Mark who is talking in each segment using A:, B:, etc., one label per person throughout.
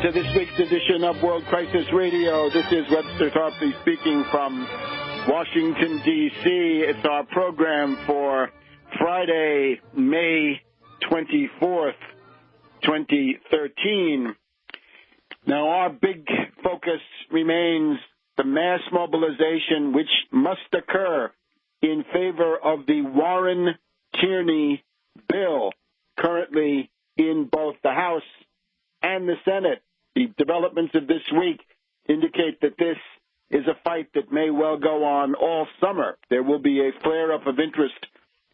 A: to this week's edition of World Crisis Radio. This is Webster Tarpley speaking from Washington, D.C. It's our program for Friday, May 24th, 2013. Now, our big focus remains the mass mobilization which must occur in favor of the Warren-Tierney bill, currently in both the House and the Senate. The developments of this week indicate that this is a fight that may well go on all summer. There will be a flare-up of interest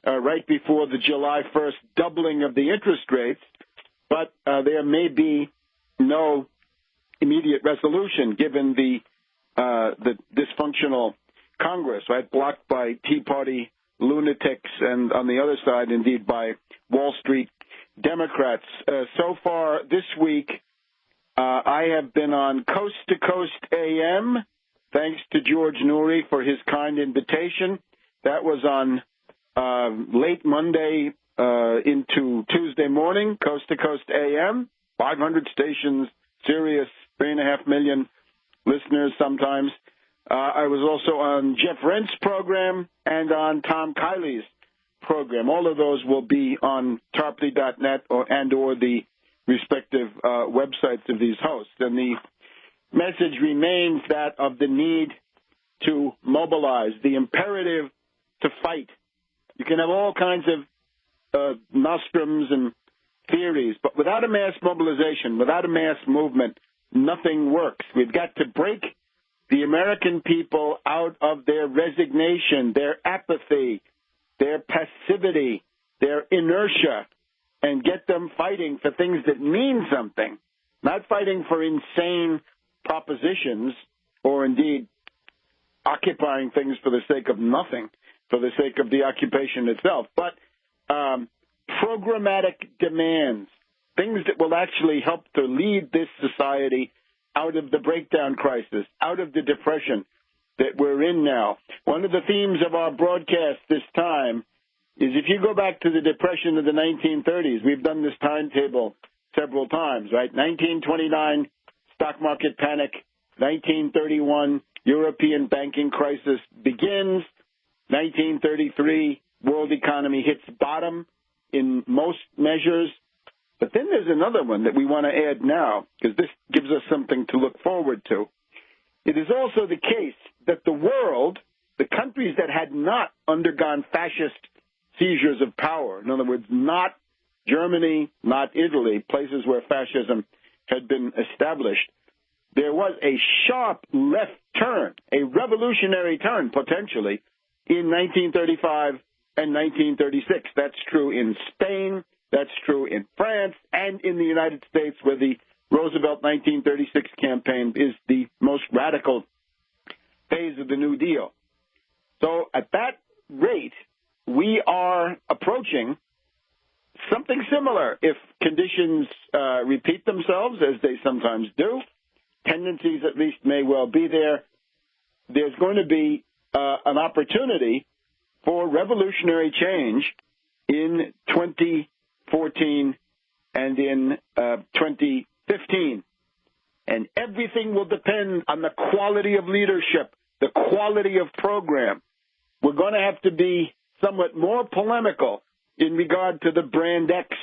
A: right before the July 1st doubling of the interest rates, but there may be no immediate resolution given the dysfunctional Congress, right, blocked by Tea Party lunatics and on the other side, indeed, by Wall Street Democrats. So far this week, I have been on Coast to Coast AM, thanks to George Noory for his kind invitation. That was on late Monday into Tuesday morning, Coast to Coast AM, 500 stations, Sirius, 3.5 million listeners sometimes. I was also on Jeff Rent's program and on Tom Kiley's program. All of those will be on tarpley.net or the respective websites of these hosts. And the message remains that of the need to mobilize, the imperative to fight. You can have all kinds of nostrums and theories, but without a mass mobilization, without a mass movement, nothing works. We've got to break the American people out of their resignation, their apathy, their passivity, their inertia, and get them fighting for things that mean something, not fighting for insane propositions or indeed occupying things for the sake of nothing, for the sake of the occupation itself, but programmatic demands, things that will actually help to lead this society out of the breakdown crisis, out of the depression that we're in now. One of the themes of our broadcast this time is if you go back to the depression of the 1930s, we've done this timetable several times, right? 1929, stock market panic. 1931, European banking crisis begins. 1933, world economy hits bottom in most measures. But then there's another one that we want to add now, because this gives us something to look forward to. It is also the case that the world, the countries that had not undergone fascist seizures of power, in other words, not Germany, not Italy, places where fascism had been established, there was a sharp left turn, a revolutionary turn, potentially, in 1935 and 1936. That's true in Spain, that's true in France, and in the United States, where the Roosevelt 1936 campaign is the most radical phase of the New Deal. So at that rate, we are approaching something similar if conditions repeat themselves, as they sometimes do. Tendencies at least may well be there. There's going to be an opportunity for revolutionary change in 2014 and in 2015. And everything will depend on the quality of leadership, the quality of program. We're going to have to be somewhat more polemical in regard to the Brand X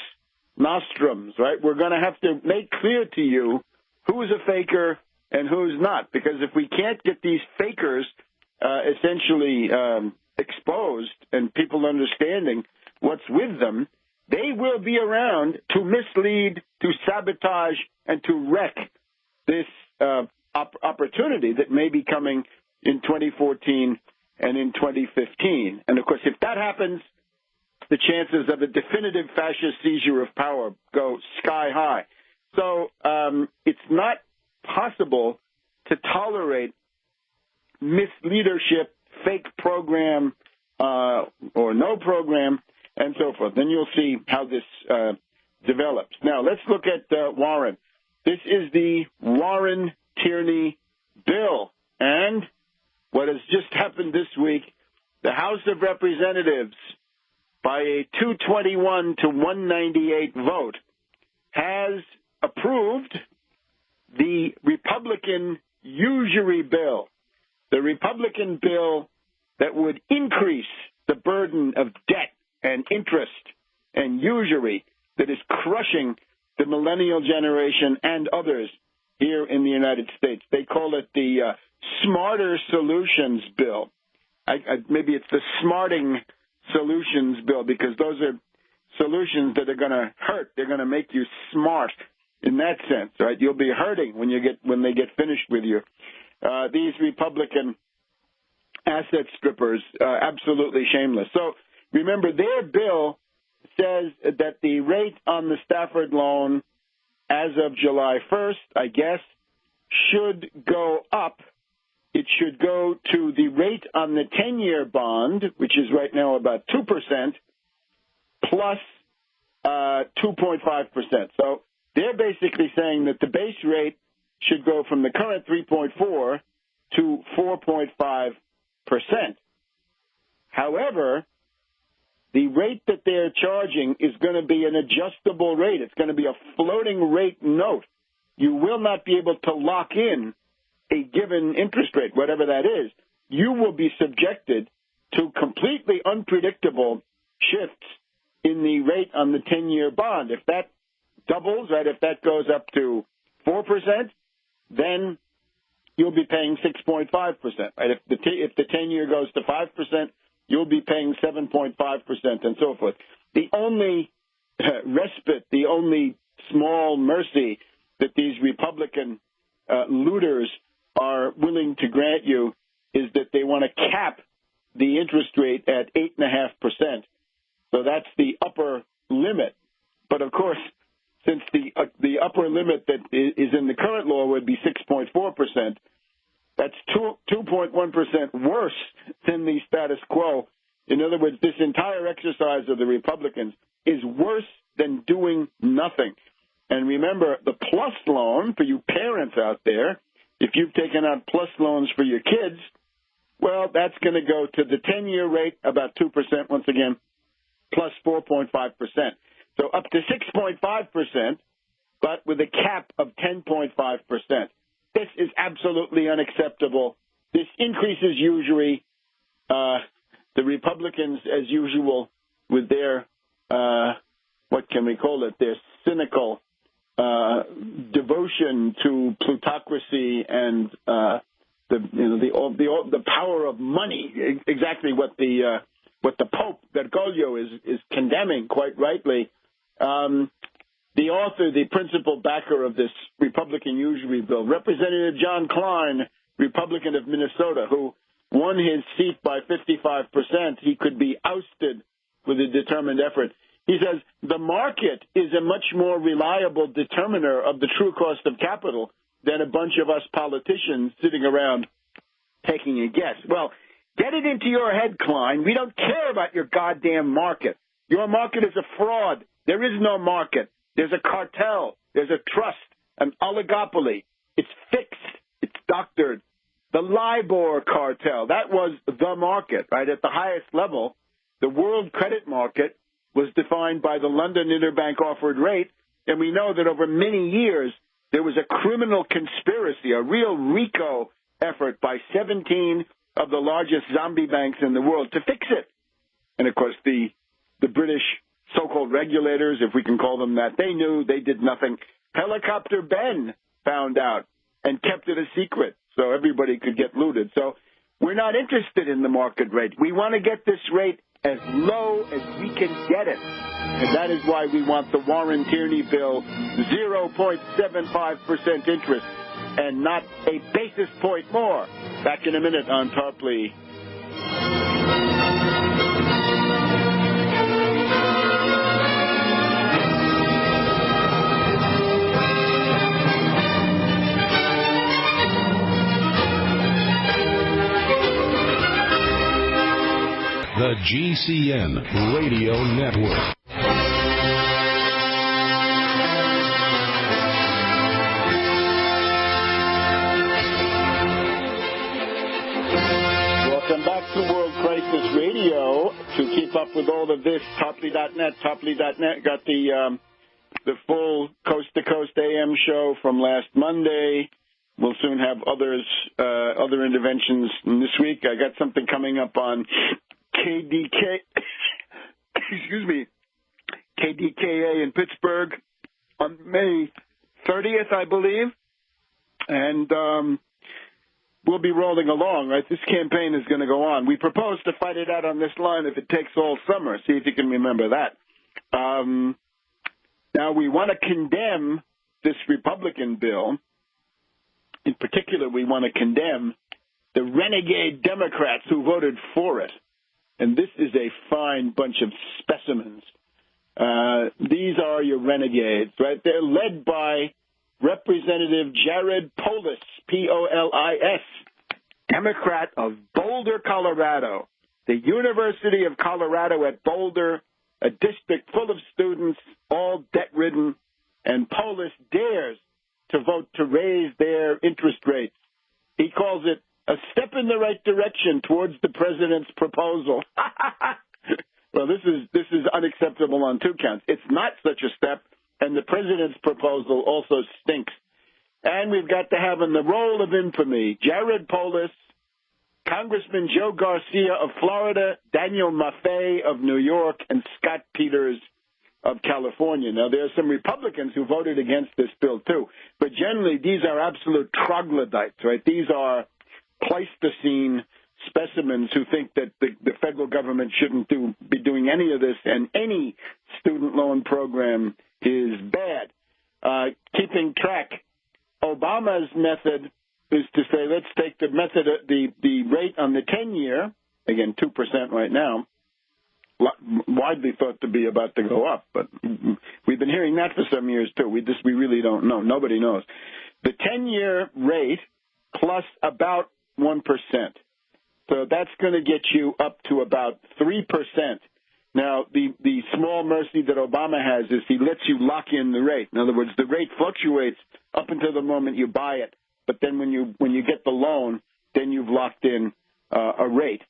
A: nostrums, right? We're going to have to make clear to you who's a faker and who's not, because if we can't get these fakers essentially exposed and people understanding what's with them, they will be around to mislead, to sabotage, and to wreck this opportunity that may be coming in 2014 and in 2015. And, of course, if that happens, the chances of a definitive fascist seizure of power go sky high. So it's not possible to tolerate misleadership, fake program, or no program, and so forth. Then you'll see how this develops. Now, let's look at Warren. This is the Warren-Tierney bill. And what has just happened this week, the House of Representatives, by a 221 to 198 vote, has approved the Republican usury bill, the Republican bill that would increase the burden of debt and interest and usury that is crushing the millennial generation and others here in the United States. They call it the Smarter Solutions Bill. Maybe it's the Smarting Solutions Bill, because those are solutions that are going to hurt. They're going to make you smart in that sense, right? You'll be hurting when they get finished with you. These Republican asset strippers, absolutely shameless. So remember, their bill says that the rate on the Stafford loan as of July 1st, I guess, should go up. It should go to the rate on the 10-year bond, which is right now about 2%, plus 2.5%. So they're basically saying that the base rate should go from the current 3.4 to 4.5%. However, the rate that they're charging is going to be an adjustable rate. It's going to be a floating rate note. You will not be able to lock in a given interest rate, whatever that is. You will be subjected to completely unpredictable shifts in the rate on the 10-year bond. If that doubles, right, if that goes up to 4%, then you'll be paying 6.5%. Right? If the 10-year goes to 5%, you'll be paying 7.5% and so forth. The only respite, the only small mercy that these Republican looters are willing to grant you is that they want to cap the interest rate at 8.5%. So that's the upper limit. But of course, since the upper limit that is in the current law would be 6.4%, that's 2.1% worse than the status quo. In other words, this entire exercise of the Republicans is worse than doing nothing. And remember, the plus loan for you parents out there, if you've taken out plus loans for your kids, well, that's going to go to the 10-year rate, about 2% once again, plus 4.5%. So up to 6.5%, but with a cap of 10.5%. This is absolutely unacceptable. This increases usury. The Republicans, as usual, with their, what can we call it, their cynical devotion to plutocracy and the power of money, exactly what the Pope Bergoglio is condemning quite rightly. The author, the principal backer of this Republican usury bill, Representative John Klein, Republican of Minnesota, who won his seat by 55%, he could be ousted with a determined effort. He says, the market is a much more reliable determiner of the true cost of capital than a bunch of us politicians sitting around taking a guess. Well, get it into your head, Klein. We don't care about your goddamn market. Your market is a fraud. There is no market. There's a cartel. There's a trust, an oligopoly. It's fixed. It's doctored. The LIBOR cartel, that was the market, right? At the highest level, the world credit market was defined by the London Interbank Offered Rate, and we know that over many years there was a criminal conspiracy, a real RICO effort by 17 of the largest zombie banks in the world to fix it. And, of course, the British so-called regulators, if we can call them that, they knew, they did nothing. Helicopter Ben found out and kept it a secret so everybody could get looted. So we're not interested in the market rate. We want to get this rate as low as we can get it. And that is why we want the Warren Tierney bill, 0.75% interest, and not a basis point more. Back in a minute on Tarpley.
B: The GCN Radio Network.
A: Welcome back to World Crisis Radio. To keep up with all of this, Tarpley.net, Tarpley.net got the the full Coast to Coast AM show from last Monday. We'll soon have other interventions this week. I got something coming up on KDK, KDKA in Pittsburgh on May 30th, I believe. And we'll be rolling along, right? This campaign is going to go on. We propose to fight it out on this line if it takes all summer. See if you can remember that. Now, we want to condemn this Republican bill. In particular, we want to condemn the renegade Democrats who voted for it. And this is a fine bunch of specimens. These are your renegades, right? They're led by Representative Jared Polis, P-O-L-I-S, Democrat of Boulder, Colorado. The University of Colorado at Boulder, a district full of students, all debt-ridden, and Polis dares to vote to raise their interest rates. He calls it a step in the right direction towards the president's proposal. Well, this is unacceptable on two counts. It's not such a step, and the president's proposal also stinks. And we've got to have in the role of infamy Jared Polis, Congressman Joe Garcia of Florida, Daniel Maffei of New York, and Scott Peters of California. Now, there are some Republicans who voted against this bill, too. But generally, these are absolute troglodytes, right? These are Pleistocene specimens who think that the federal government shouldn't be doing any of this, and any student loan program is bad. Keeping track, Obama's method is to say, let's take the method, the rate on the 10-year, again, 2% right now, widely thought to be about to go up, but we've been hearing that for some years, too. We really don't know. Nobody knows. The 10-year rate plus about 1%. So that's going to get you up to about 3%. Now, the small mercy that Obama has is he lets you lock in the rate. In other words, the rate fluctuates up until the moment you buy it, but then when you get the loan, then you've locked in a rate.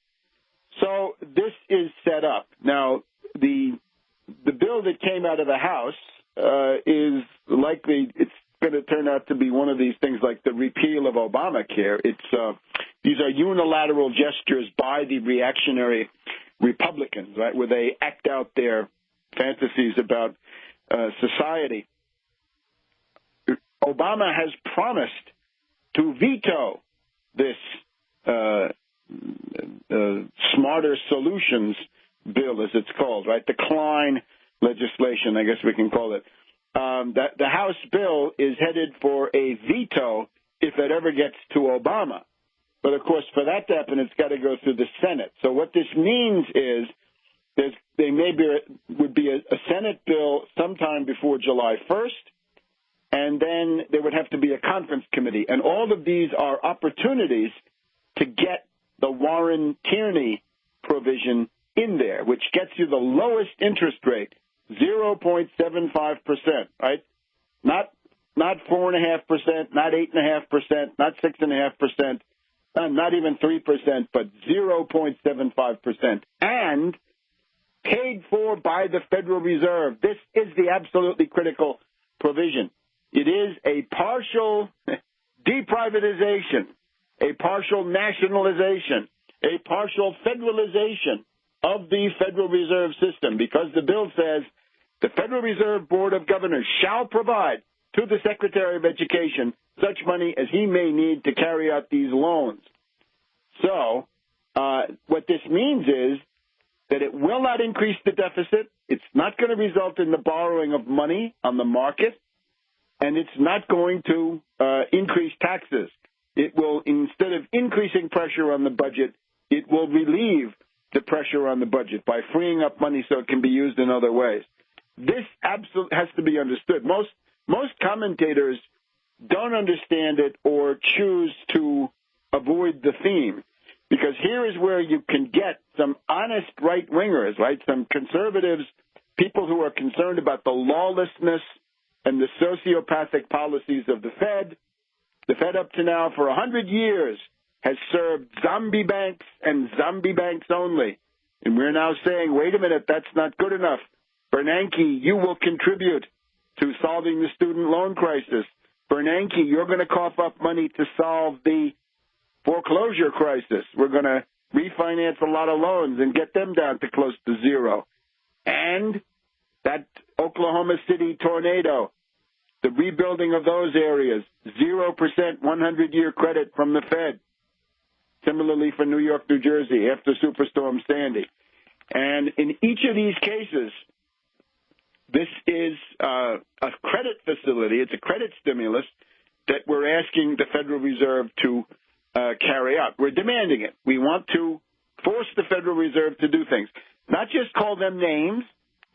A: So this is set up. Now, the bill that came out of the House is likely it's going to turn out to be one of these things like the repeal of Obamacare. These are unilateral gestures by the reactionary Republicans, right, where they act out their fantasies about society. Obama has promised to veto this Smarter Solutions bill, as it's called, right? The Klein legislation, I guess we can call it. That the House bill is headed for a veto if it ever gets to Obama. But, of course, for that to happen, it's got to go through the Senate. So what this means is would be a Senate bill sometime before July 1st, and then there would have to be a conference committee. And all of these are opportunities to get the Warren-Tierney provision in there, which gets you the lowest interest rate, 0.75%, right? Not 4.5%, not 8.5%, not 6.5%, not even 3%, but 0.75%, and paid for by the Federal Reserve. This is the absolutely critical provision. It is a partial deprivatization, a partial nationalization, a partial federalization of the Federal Reserve System, because the bill says the Federal Reserve Board of Governors shall provide to the Secretary of Education such money as he may need to carry out these loans. So what this means is that it will not increase the deficit. It's not going to result in the borrowing of money on the market, and it's not going to increase taxes. It will, instead of increasing pressure on the budget, it will relieve the pressure on the budget by freeing up money so it can be used in other ways. This absolutely has to be understood. Most commentators don't understand it or choose to avoid the theme, because here is where you can get some honest right-wingers, right, some conservatives, people who are concerned about the lawlessness and the sociopathic policies of the Fed. The Fed up to now for 100 years has served zombie banks and zombie banks only. And we're now saying, wait a minernate, that's not good ernoughh. Bernanke, you will contribute. to solving the student loan crisis. Bernanke, you're going to cough up money to solve the foreclosure crisis. We're going to refinance a lot of loans and get them down to close to zero. And that Oklahoma City tornado, the rebuilding of those areas, 0% 100-year credit from the Fed. Similarly for New York, New Jersey, after Superstorm Sandy. And in each of these cases, this is a credit facility. It's a credit stimulus that we're asking the Federal Reserve to carry out. We're demanding it. We want to force the Federal Reserve to do things, not just call them names,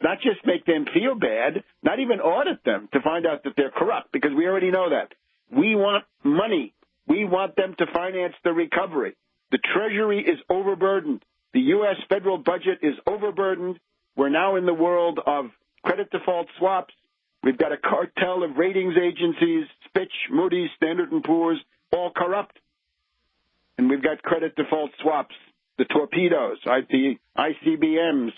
A: not just make them feel bad, not even audit them to find out that they're corrupt, because we already know that. We want money. We want them to finance the recovery. The Treasury is overburdened. The U.S. federal budget is overburdened. We're now in the world of credit default swaps. We've got a cartel of ratings agencies, Fitch, Moody's, Standard & Poor's, all corrupt. And we've got credit default swaps, the torpedoes, the ICBMs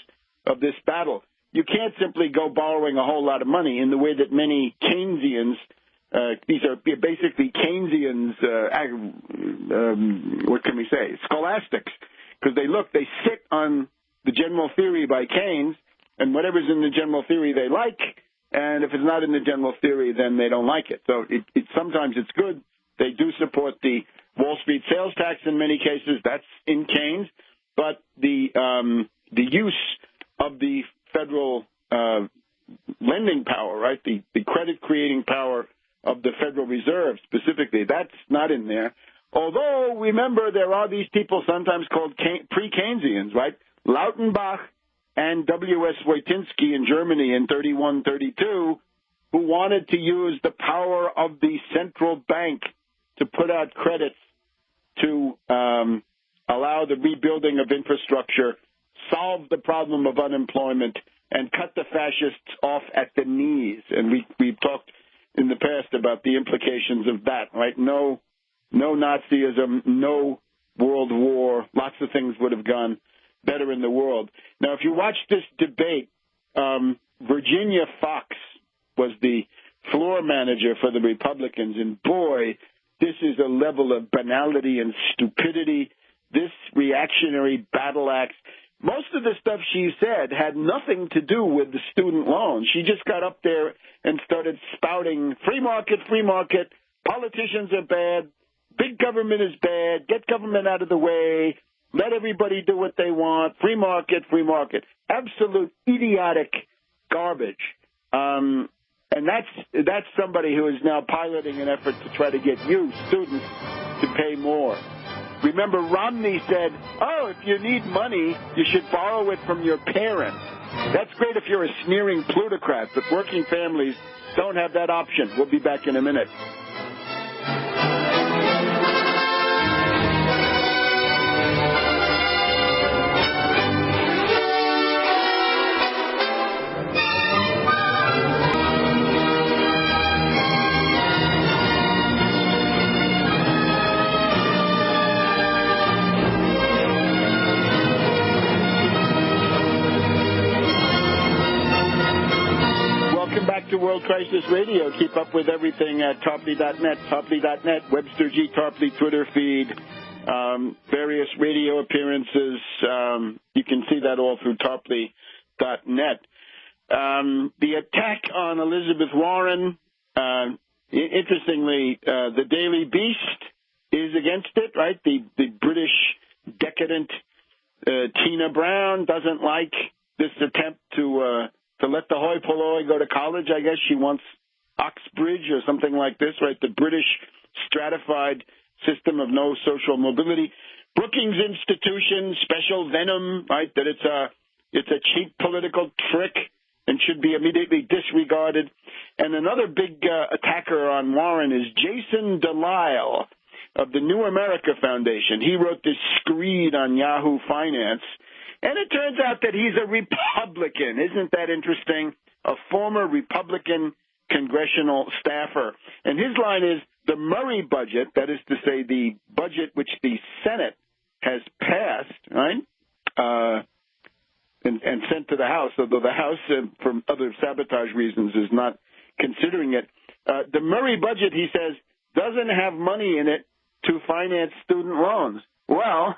A: of this battle. You can't simply go borrowing a whole lot of money in the way that many Keynesians, these are basically Keynesians, what can we say, scholastics, because they sit on the general theory by Keynes, and whatever's in the general theory they like, and if it's not in the general theory, then they don't like it. So sometimes it's good. They do support the Wall Street sales tax in many cases. That's in Keynes. But the use of the federal lending power, right, the credit-creating power of the Federal Reserve specifically, that's not in there. Although, remember, there are these people sometimes called pre-Keynesians, right? Lautenbach and W.S. Wojtyński in Germany in 31, 32, who wanted to use the power of the central bank to put out credits to allow the rebuilding of infrastructure, solve the problem of unemployment, and cut the fascists off at the knees. And we've talked in the past about the implications of that, right? No Nazism, no World War. Lots of things would have gone better in the world. Now, if you watch this debate, Virginia Fox was the floor manager for the Republicans, and boy, this is a level of banality and stupidity. This reactionary battle axe. Most of the stuff she said had nothing to do with the student loan. She just got up there and started spouting free market, politicians are bad, big government is bad, get government out of the way, let everybody do what they want, free market. Absolute idiotic garbage. And that's somebody who is now piloting an effort to try to get you, students, to pay more. Remember, Romney said, if you need money, you should borrow it from your parents. That's great if you're a sneering plutocrat, but working families don't have that option. We'll be back in a minute. To World Crisis Radio. Keep up with everything at Tarpley.net, Webster G. Tarpley Twitter feed, various radio appearances. You can see that all through Tarpley.net. The attack on Elizabeth Warren, interestingly, the Daily Beast is against it, right? The British decadent Tina Brown doesn't like this attempt to let the hoi polloi go to college. I guess she wants Oxbridge or something like this, right? The British stratified system of no social mobility. Brookings Institution, special venom, right? That it's a cheap political trick and should be immediately disregarded. And another big attacker on Warren is Jason Delisle of the New America Foundation. He wrote this screed on Yahoo Finance. And it turns out that he's a Republican. Isn't that interesting? A former Republican congressional staffer. And his line is, the Murray budget, that is to say the budget which the Senate has passed, right, and sent to the House, although the House, for other sabotage reasons, is not considering it. The Murray budget, he says, doesn't have money in it to finance student loans. Well,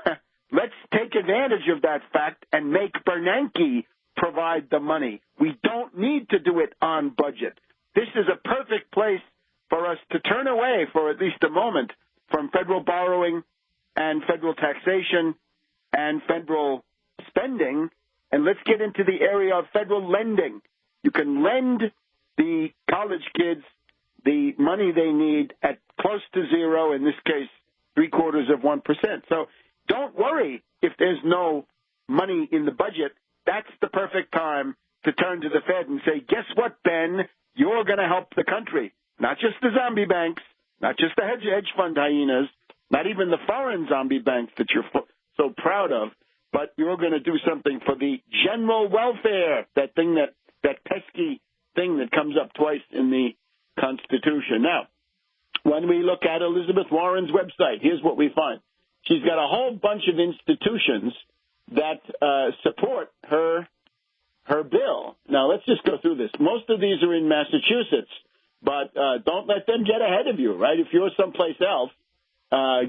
A: let's take advantage of that fact and make Bernanke provide the money. We don't need to do it on budget. This is a perfect place for us to turn away for at least a moment from federal borrowing and federal taxation and federal spending, and let's get into the area of federal lending. You can lend the college kids the money they need at close to zero, in this case, 0.75%. So don't worry if there's no money in the budget. That's the perfect time to turn to the Fed and say, guess what, Ben? You're going to help the country. Not just the zombie banks, not just the hedge fund hyenas, not even the foreign zombie banks that you're so proud of, but you're going to do something for the general welfare, that pesky thing that comes up twice in the Constitution. Now, when we look at Elizabeth Warren's website, here's what we find. She's got a whole bunch of institutions that support her bill. Now, let's just go through this. Most of these are in Massachusetts, but don't let them get ahead of you, right? If you're someplace else,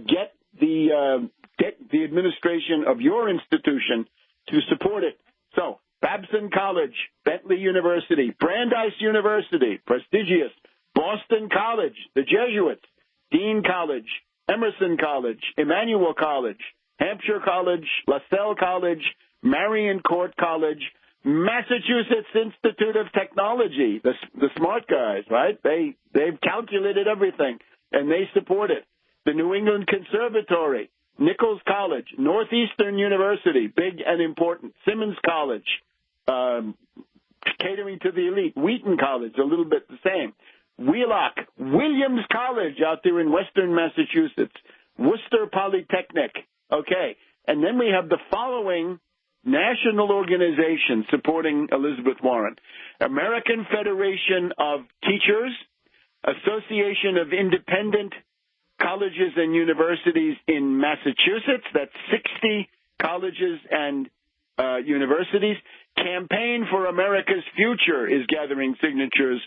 A: get the administration of your institution to support it. So, Babson College, Bentley University, Brandeis University, prestigious, Boston College, the Jesuits, Dean College, Emerson College, Emmanuel College, Hampshire College, LaSalle College, Marion Court College, Massachusetts Institute of Technology, the smart guys, right? They've calculated everything, and they support it. The New England Conservatory, Nichols College, Northeastern University, big and important, Simmons College, catering to the elite, Wheaton College, a little bit the same, Wheelock, Williams College out there in western Massachusetts, Worcester Polytechnic, okay. And then we have the following national organizations supporting Elizabeth Warren: American Federation of Teachers, Association of Independent Colleges and Universities in Massachusetts, that's 60 colleges and universities. Campaign for America's Future is gathering signatures.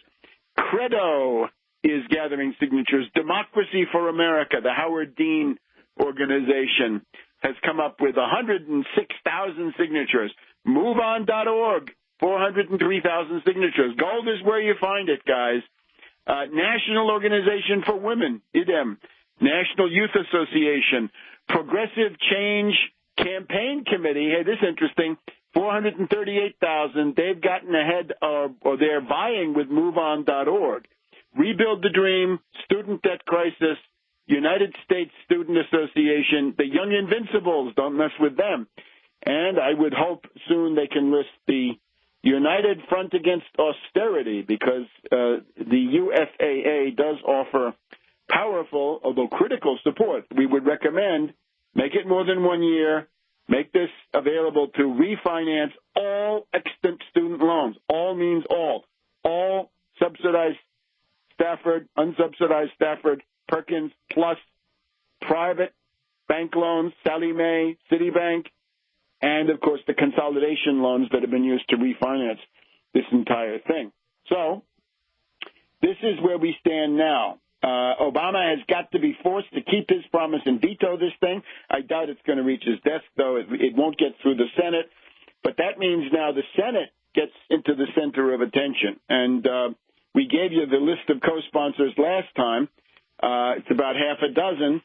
A: Credo is gathering signatures. Democracy for America, the Howard Dean organization, has come up with 106,000 signatures. MoveOn.org, 403,000 signatures. Gold is where you find it, guys. National Organization for Women, IDEM. National Youth Association. Progressive Change Campaign Committee, hey, this is interesting, 438,000. They've gotten ahead of, or they're vying with MoveOn.org. Rebuild the Dream, Student Debt Crisis, United States Student Association, the Young Invincibles, don't mess with them. And I would hope soon they can list the United Front Against Austerity, because the UFAA does offer powerful, although critical, support. We would recommend make it more than 1 year, make this available to refinance all extant student loans. All means all. All subsidized Stafford, unsubsidized Stafford, Perkins, plus private bank loans, Sallie Mae, Citibank, and, of course, the consolidation loans that have been used to refinance this entire thing. So this is where we stand now. Obama has got to be forced to keep his promise and veto this thing. I doubt it's going to reach his desk, though. It won't get through the Senate. But that means now the Senate gets into the center of attention. And we gave you the list of co-sponsors last time. It's about half a dozen.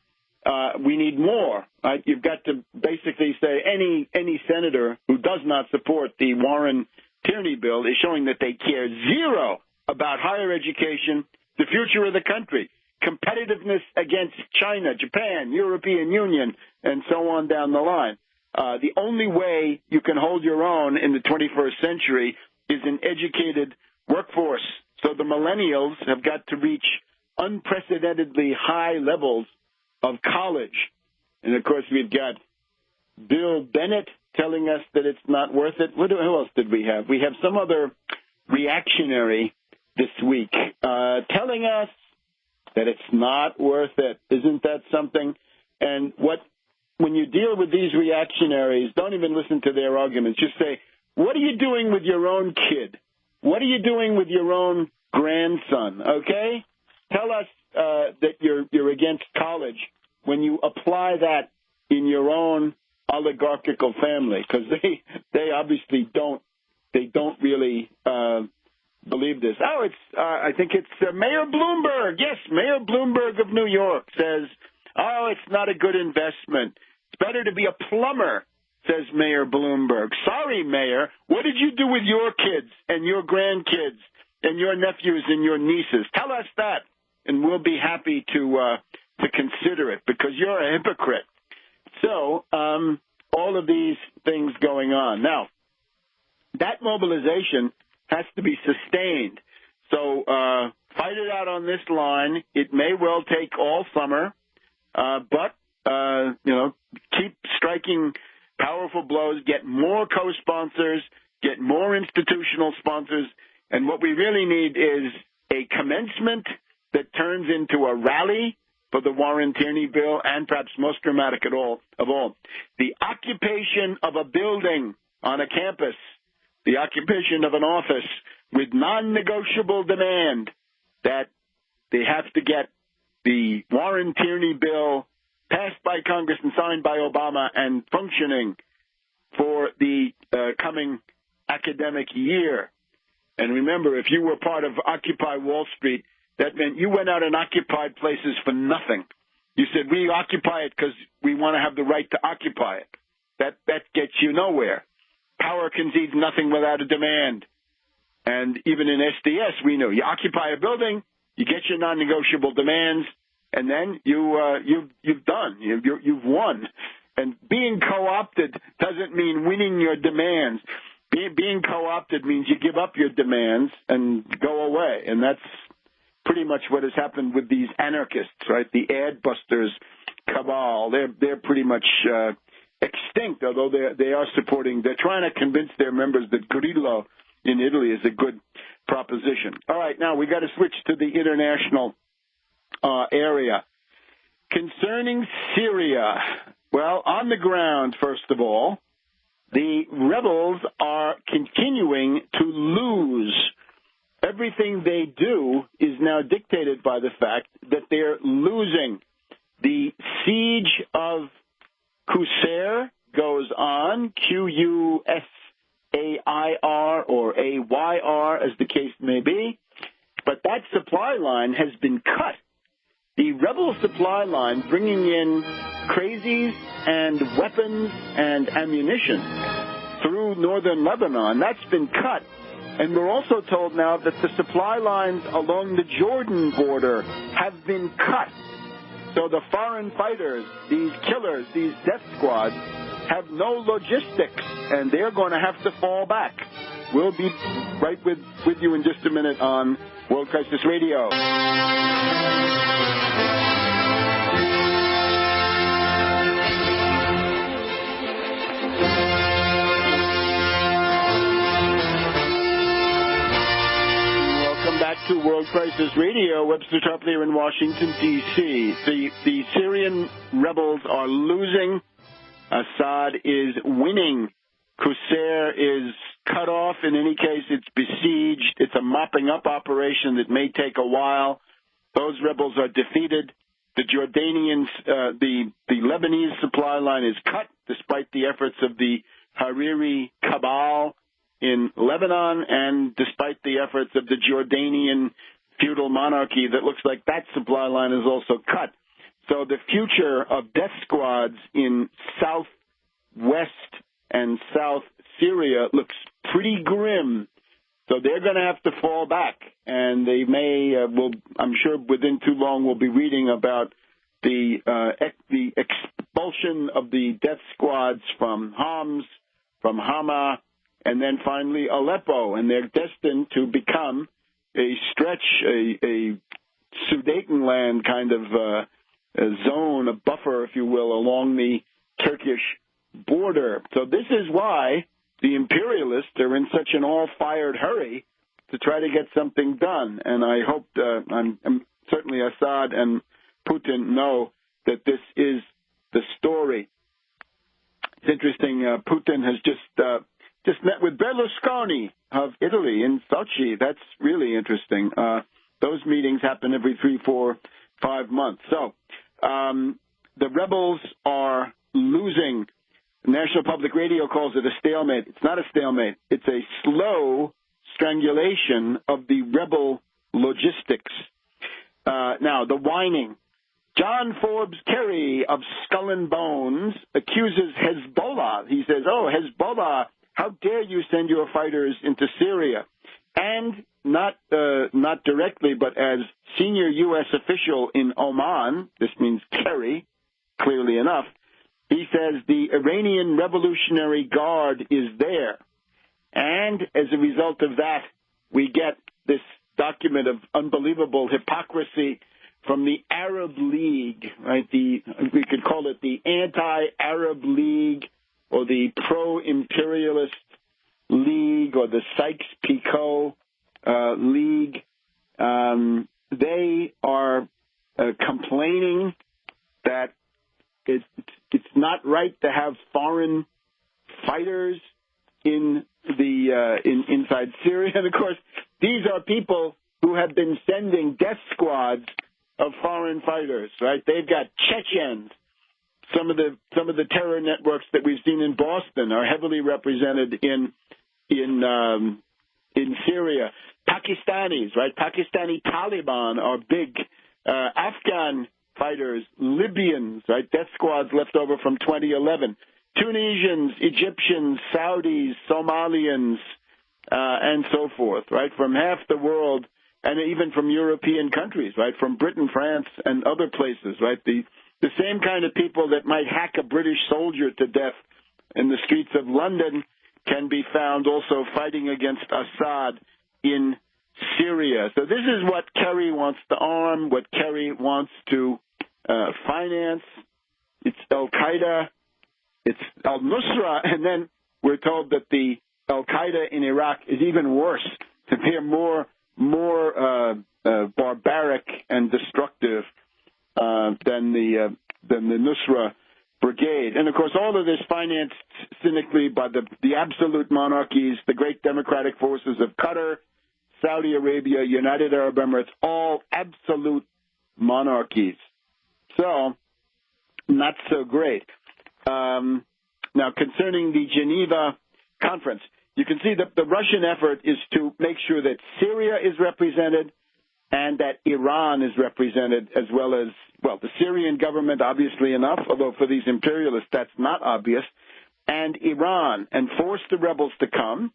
A: We need more. Right? You've got to basically say any senator who does not support the Warren-Tierney bill is showing that they care zero about higher education, the future of the country, competitiveness against China, Japan, European Union, and so on down the line. The only way you can hold your own in the 21st century is an educated workforce. So the millennials have got to reach unprecedentedly high levels of college. And, of course, we've got Bill Bennett telling us that it's not worth it. Who else did we have? We have some other reactionary this week telling us that it's not worth it. Isn't that something? And when you deal with these reactionaries, don't even listen to their arguments. Just say, what are you doing with your own kid? What are you doing with your own grandson, okay? Tell us that you're against college when you apply that in your own oligarchical family, because they obviously don't really believe this. Oh, I think it's Mayor Bloomberg. Yes, Mayor Bloomberg of New York says, oh, it's not a good investment. It's better to be a plumber, says Mayor Bloomberg. Sorry, Mayor. What did you do with your kids and your grandkids and your nephews and your nieces? Tell us that, and we'll be happy to consider it, because you're a hypocrite. So all of these things going on. Now, that mobilization has to be sustained. So fight it out on this line. It may well take all summer, but keep striking powerful blows, get more co-sponsors, get more institutional sponsors, and what we really need is a commencement that turns into a rally for the Warren-Tierney bill, and perhaps most dramatic of all, the occupation of a building on a campus, the occupation of an office with non-negotiable demand that they have to get the Warren-Tierney bill passed by Congress and signed by Obama and functioning for the coming academic year. And remember, if you were part of Occupy Wall Street, that meant you went out and occupied places for nothing. You said, we occupy it because we want to have the right to occupy it. That gets you nowhere. Power concedes nothing without a demand. And even in SDS, we know you occupy a building, you get your non-negotiable demands, and then you've done. You've won. And being co-opted doesn't mean winning your demands. Being co-opted means you give up your demands and go away. And that's pretty much what has happened with these anarchists, right? The ad busters cabal. They're pretty much extinct, although they are supporting. They're trying to convince their members that Grillo in Italy is a good proposition. All right, now we got to switch to the international area. Concerning Syria, well, on the ground, first of all, the rebels are continuing to lose. Everything they do is now dictated by the fact that they're losing. The siege of Qusair goes on, Qusair or AYR, as the case may be, but that supply line has been cut. The rebel supply line bringing in crazies and weapons and ammunition through northern Lebanon, that's been cut. And we're also told now that the supply lines along the Jordan border have been cut. So the foreign fighters, these killers, these death squads, have no logistics, and they're going to have to fall back. We'll be right with you in just a minute on World Crisis Radio. Back to World Crisis Radio. Webster Tarpley here in Washington, D.C. The Syrian rebels are losing. Assad is winning. Qusair is cut off. In any case, it's besieged. It's a mopping up operation that may take a while. Those rebels are defeated. The Jordanians, the Lebanese supply line is cut, despite the efforts of the Hariri cabal in Lebanon, and despite the efforts of the Jordanian feudal monarchy, that looks like that supply line is also cut. So the future of death squads in southwest and south Syria looks pretty grim. So they're going to have to fall back, and they may, I'm sure within too long we'll be reading about the expulsion of the death squads from Homs, from Hama, and then finally Aleppo, and they're destined to become a stretch, a Sudetenland kind of a zone, a buffer, if you will, along the Turkish border. So this is why the imperialists are in such an all-fired hurry to try to get something done. And I hope, certainly Assad and Putin know that this is the story. It's interesting, Putin has just just met with Berlusconi of Italy in Sochi. That's really interesting. Those meetings happen every 3, 4, 5 months. So the rebels are losing. National Public Radio calls it a stalemate. It's not a stalemate. It's a slow strangulation of the rebel logistics. Now, the whining. John Forbes Kerry of Skull and Bones accuses Hezbollah. He says, oh, Hezbollah, how dare you send your fighters into Syria? And not directly, but as senior U.S. official in Oman, this means Kerry, clearly enough, he says the Iranian Revolutionary Guard is there. And as a result of that, we get this document of unbelievable hypocrisy from the Arab League, right? We could call it the Anti-Arab League or the Pro-Imperialist League or the Sykes-Picot League. They are complaining that it's not right to have foreign fighters inside Syria. And of course, these are people who have been sending death squads of foreign fighters, right? They've got Chechens. Some of the terror networks that we've seen in Boston are heavily represented in Syria. Pakistanis, right? Pakistani Taliban are big. Afghan fighters, Libyans, right? Death squads left over from 2011. Tunisians, Egyptians, Saudis, Somalians, and so forth, right? From half the world, and even from European countries, right? From Britain, France, and other places, right? The same kind of people that might hack a British soldier to death in the streets of London can be found also fighting against Assad in Syria. So this is what Kerry wants to arm, what Kerry wants to finance. It's Al-Qaeda, it's al-Nusra, and then we're told that the Al-Qaeda in Iraq is even worse. They're more barbaric and destructive than the Nusra Brigade. And, of course, all of this financed cynically by the absolute monarchies, the great democratic forces of Qatar, Saudi Arabia, United Arab Emirates, all absolute monarchies. So, not so great. Now, concerning the Geneva conference, you can see that the Russian effort is to make sure that Syria is represented and that Iran is represented, as well as, well, the Syrian government, obviously enough, although for these imperialists that's not obvious, and Iran, and force the rebels to come.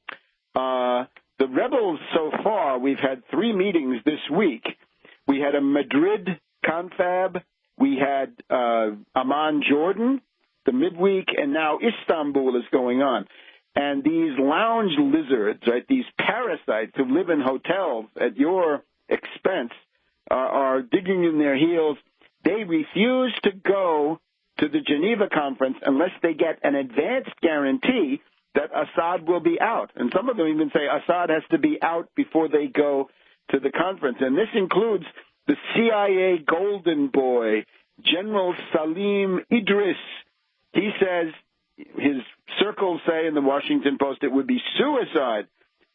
A: The rebels so far, we've had 3 meetings this week. We had a Madrid confab, we had Amman, Jordan, the midweek, and now Istanbul is going on. And these lounge lizards, right, these parasites who live in hotels at your expense are digging in their heels. They refuse to go to the Geneva conference unless they get an advanced guarantee that Assad will be out. And some of them even say Assad has to be out before they go to the conference. And this includes the CIA golden boy, General Salim Idris. He says, his circles say in the Washington Post, it would be suicide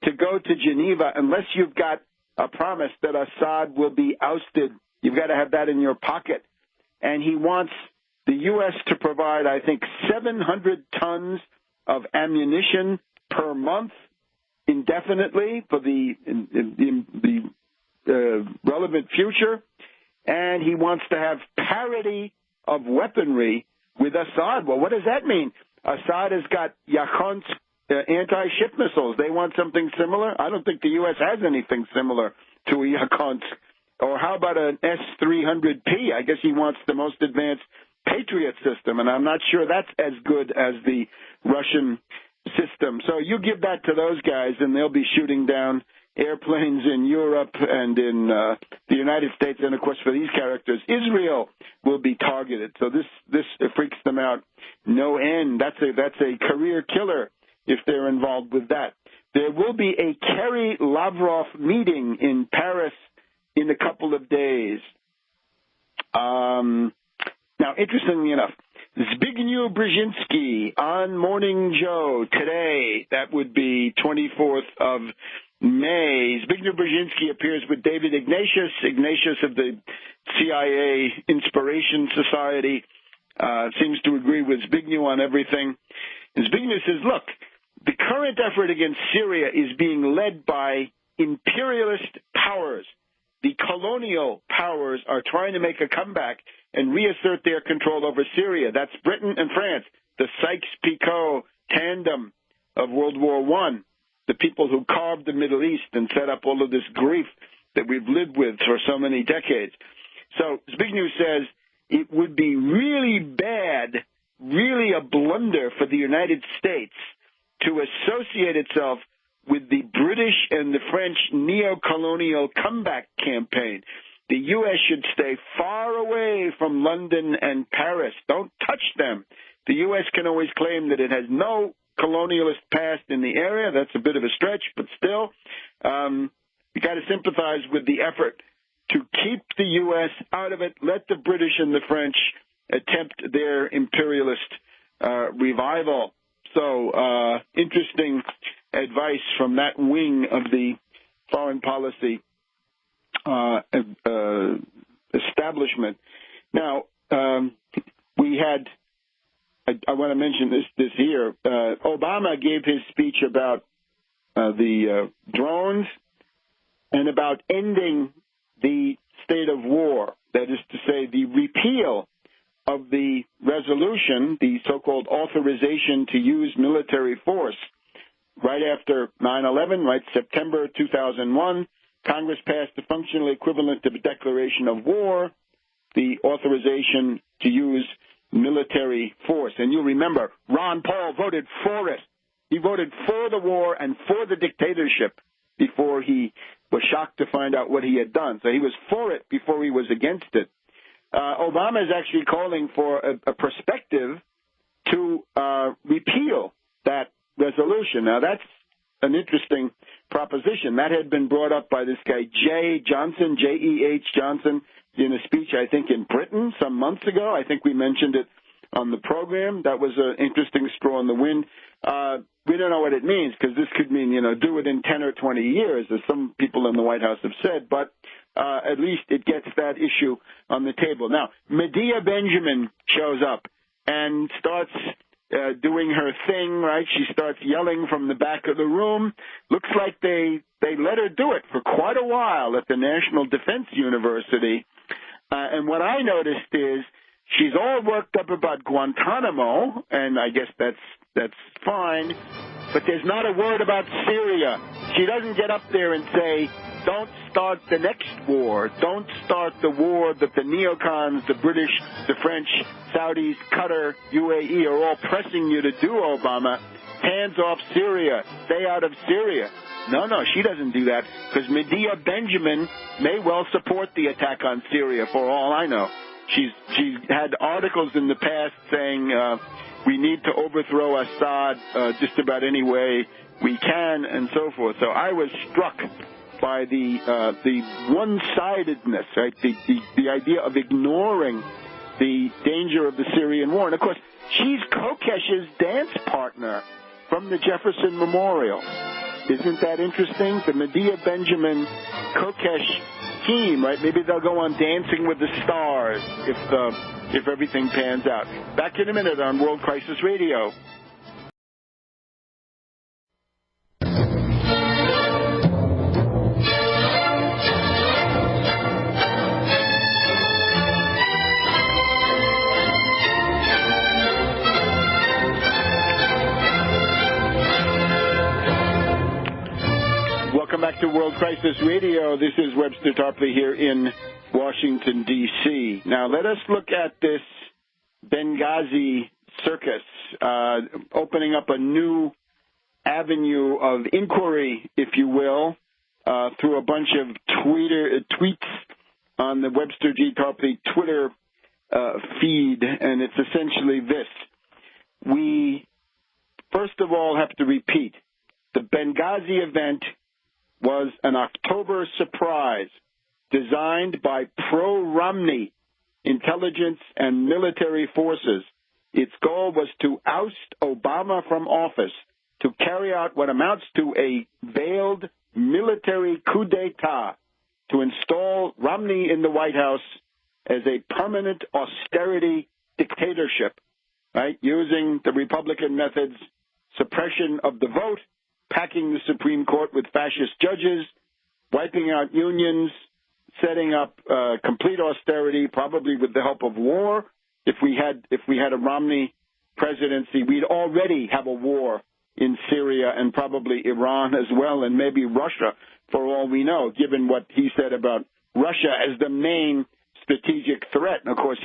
A: to go to Geneva unless you've got a promise that Assad will be ousted. You've got to have that in your pocket. And he wants the U.S. to provide, I think, 700 tons of ammunition per month indefinitely for the relevant future. And he wants to have parity of weaponry with Assad. Well, what does that mean? Assad has got Yakonsk anti-ship missiles. They want something similar? I don't think the U.S. has anything similar to a Yakonsk. Or how about an S-300P? I guess he wants the most advanced Patriot system, and I'm not sure that's as good as the Russian system. So you give that to those guys, and they'll be shooting down airplanes in Europe and in the United States. And, of course, for these characters, Israel will be targeted. So this freaks them out no end. That's a career killer if they're involved with that. There will be a Kerry-Lavrov meeting in Paris in a couple of days. Now, interestingly enough, Zbigniew Brzezinski on Morning Joe today. That would be 24th of May. Zbigniew Brzezinski appears with David Ignatius of the CIA Inspiration Society. Seems to agree with Zbigniew on everything. And Zbigniew says, look, the current effort against Syria is being led by imperialist powers. The colonial powers are trying to make a comeback and reassert their control over Syria. That's Britain and France, the Sykes-Picot tandem of World War I, the people who carved the Middle East and set up all of this grief that we've lived with for so many decades. So Zbigniew says it would be really bad, really a blunder for the United States to associate itself with the British and the French neo-colonial comeback campaign. The U.S. should stay far away from London and Paris. Don't touch them. The U.S. can always claim that it has no colonialist past in the area. That's a bit of a stretch, but still, you got to sympathize with the effort to keep the U.S. out of it. Let the British and the French attempt their imperialist revival. So, interesting advice from that wing of the foreign policy establishment. Now, we had, I want to mention this here, Obama gave his speech about the drones and about ending the state of war, that is to say, the repeal of the resolution, the so-called authorization to use military force. Right after 9/11, right, September 2001, Congress passed the functional equivalent of a declaration of war, the authorization to use military force. And you remember, Ron Paul voted for it. He voted for the war and for the dictatorship before he was shocked to find out what he had done. So he was for it before he was against it. Obama is actually calling for a perspective to repeal that resolution. Now, that's an interesting proposition. That had been brought up by this guy, Jay Johnson, J-E-H Johnson, in a speech, I think, in Britain some months ago. I think we mentioned it on the program. That was an interesting straw in the wind. We don't know what it means, because this could mean, do it in 10 or 20 years, as some people in the White House have said, but at least it gets that issue on the table. Now, Medea Benjamin shows up and starts doing her thing, right? She starts yelling from the back of the room. Looks like they let her do it for quite a while at the National Defense University. And what I noticed is she's all worked up about Guantanamo, and I guess that's fine, but there's not a word about Syria. She doesn't get up there and say, don't start the next war. Don't start the war that the neocons, the British, the French, Saudis, Qatar, UAE are all pressing you to do, Obama. Hands off Syria. Stay out of Syria. No, she doesn't do that, because Medea Benjamin may well support the attack on Syria, for all I know. She's had articles in the past saying we need to overthrow Assad just about any way we can, and so forth. So I was struck by the one-sidedness, right? The idea of ignoring the danger of the Syrian war. And of course, she's Kokesh's dance partner from the Jefferson Memorial. Isn't that interesting? The Medea Benjamin Kokesh team, right? Maybe they'll go on Dancing with the Stars if everything pans out. Back in a minute on World Crisis Radio. Welcome back to World Crisis Radio. This is Webster Tarpley here in Washington, D.C. Now, let us look at this Benghazi circus, opening up a new avenue of inquiry, if you will, through a bunch of tweets on the Webster G. Tarpley Twitter feed, and it's essentially this. We, first of all, have to repeat, the Benghazi event was an October surprise designed by pro-Romney intelligence and military forces its goal was to oust Obama from office, to carry out what amounts to a veiled military coup d'etat, to install Romney in the White House as a permanent austerity dictatorship, right, using the Republican methods, suppression of the vote, packing the Supreme Court with fascist judges, wiping out unions, setting up complete austerity, probably with the help of war. If we had a Romney presidency, we'd already have a war in Syria and probably Iran as well, and maybe Russia, for all we know, given what he said about Russia as the main strategic threat. And, of course,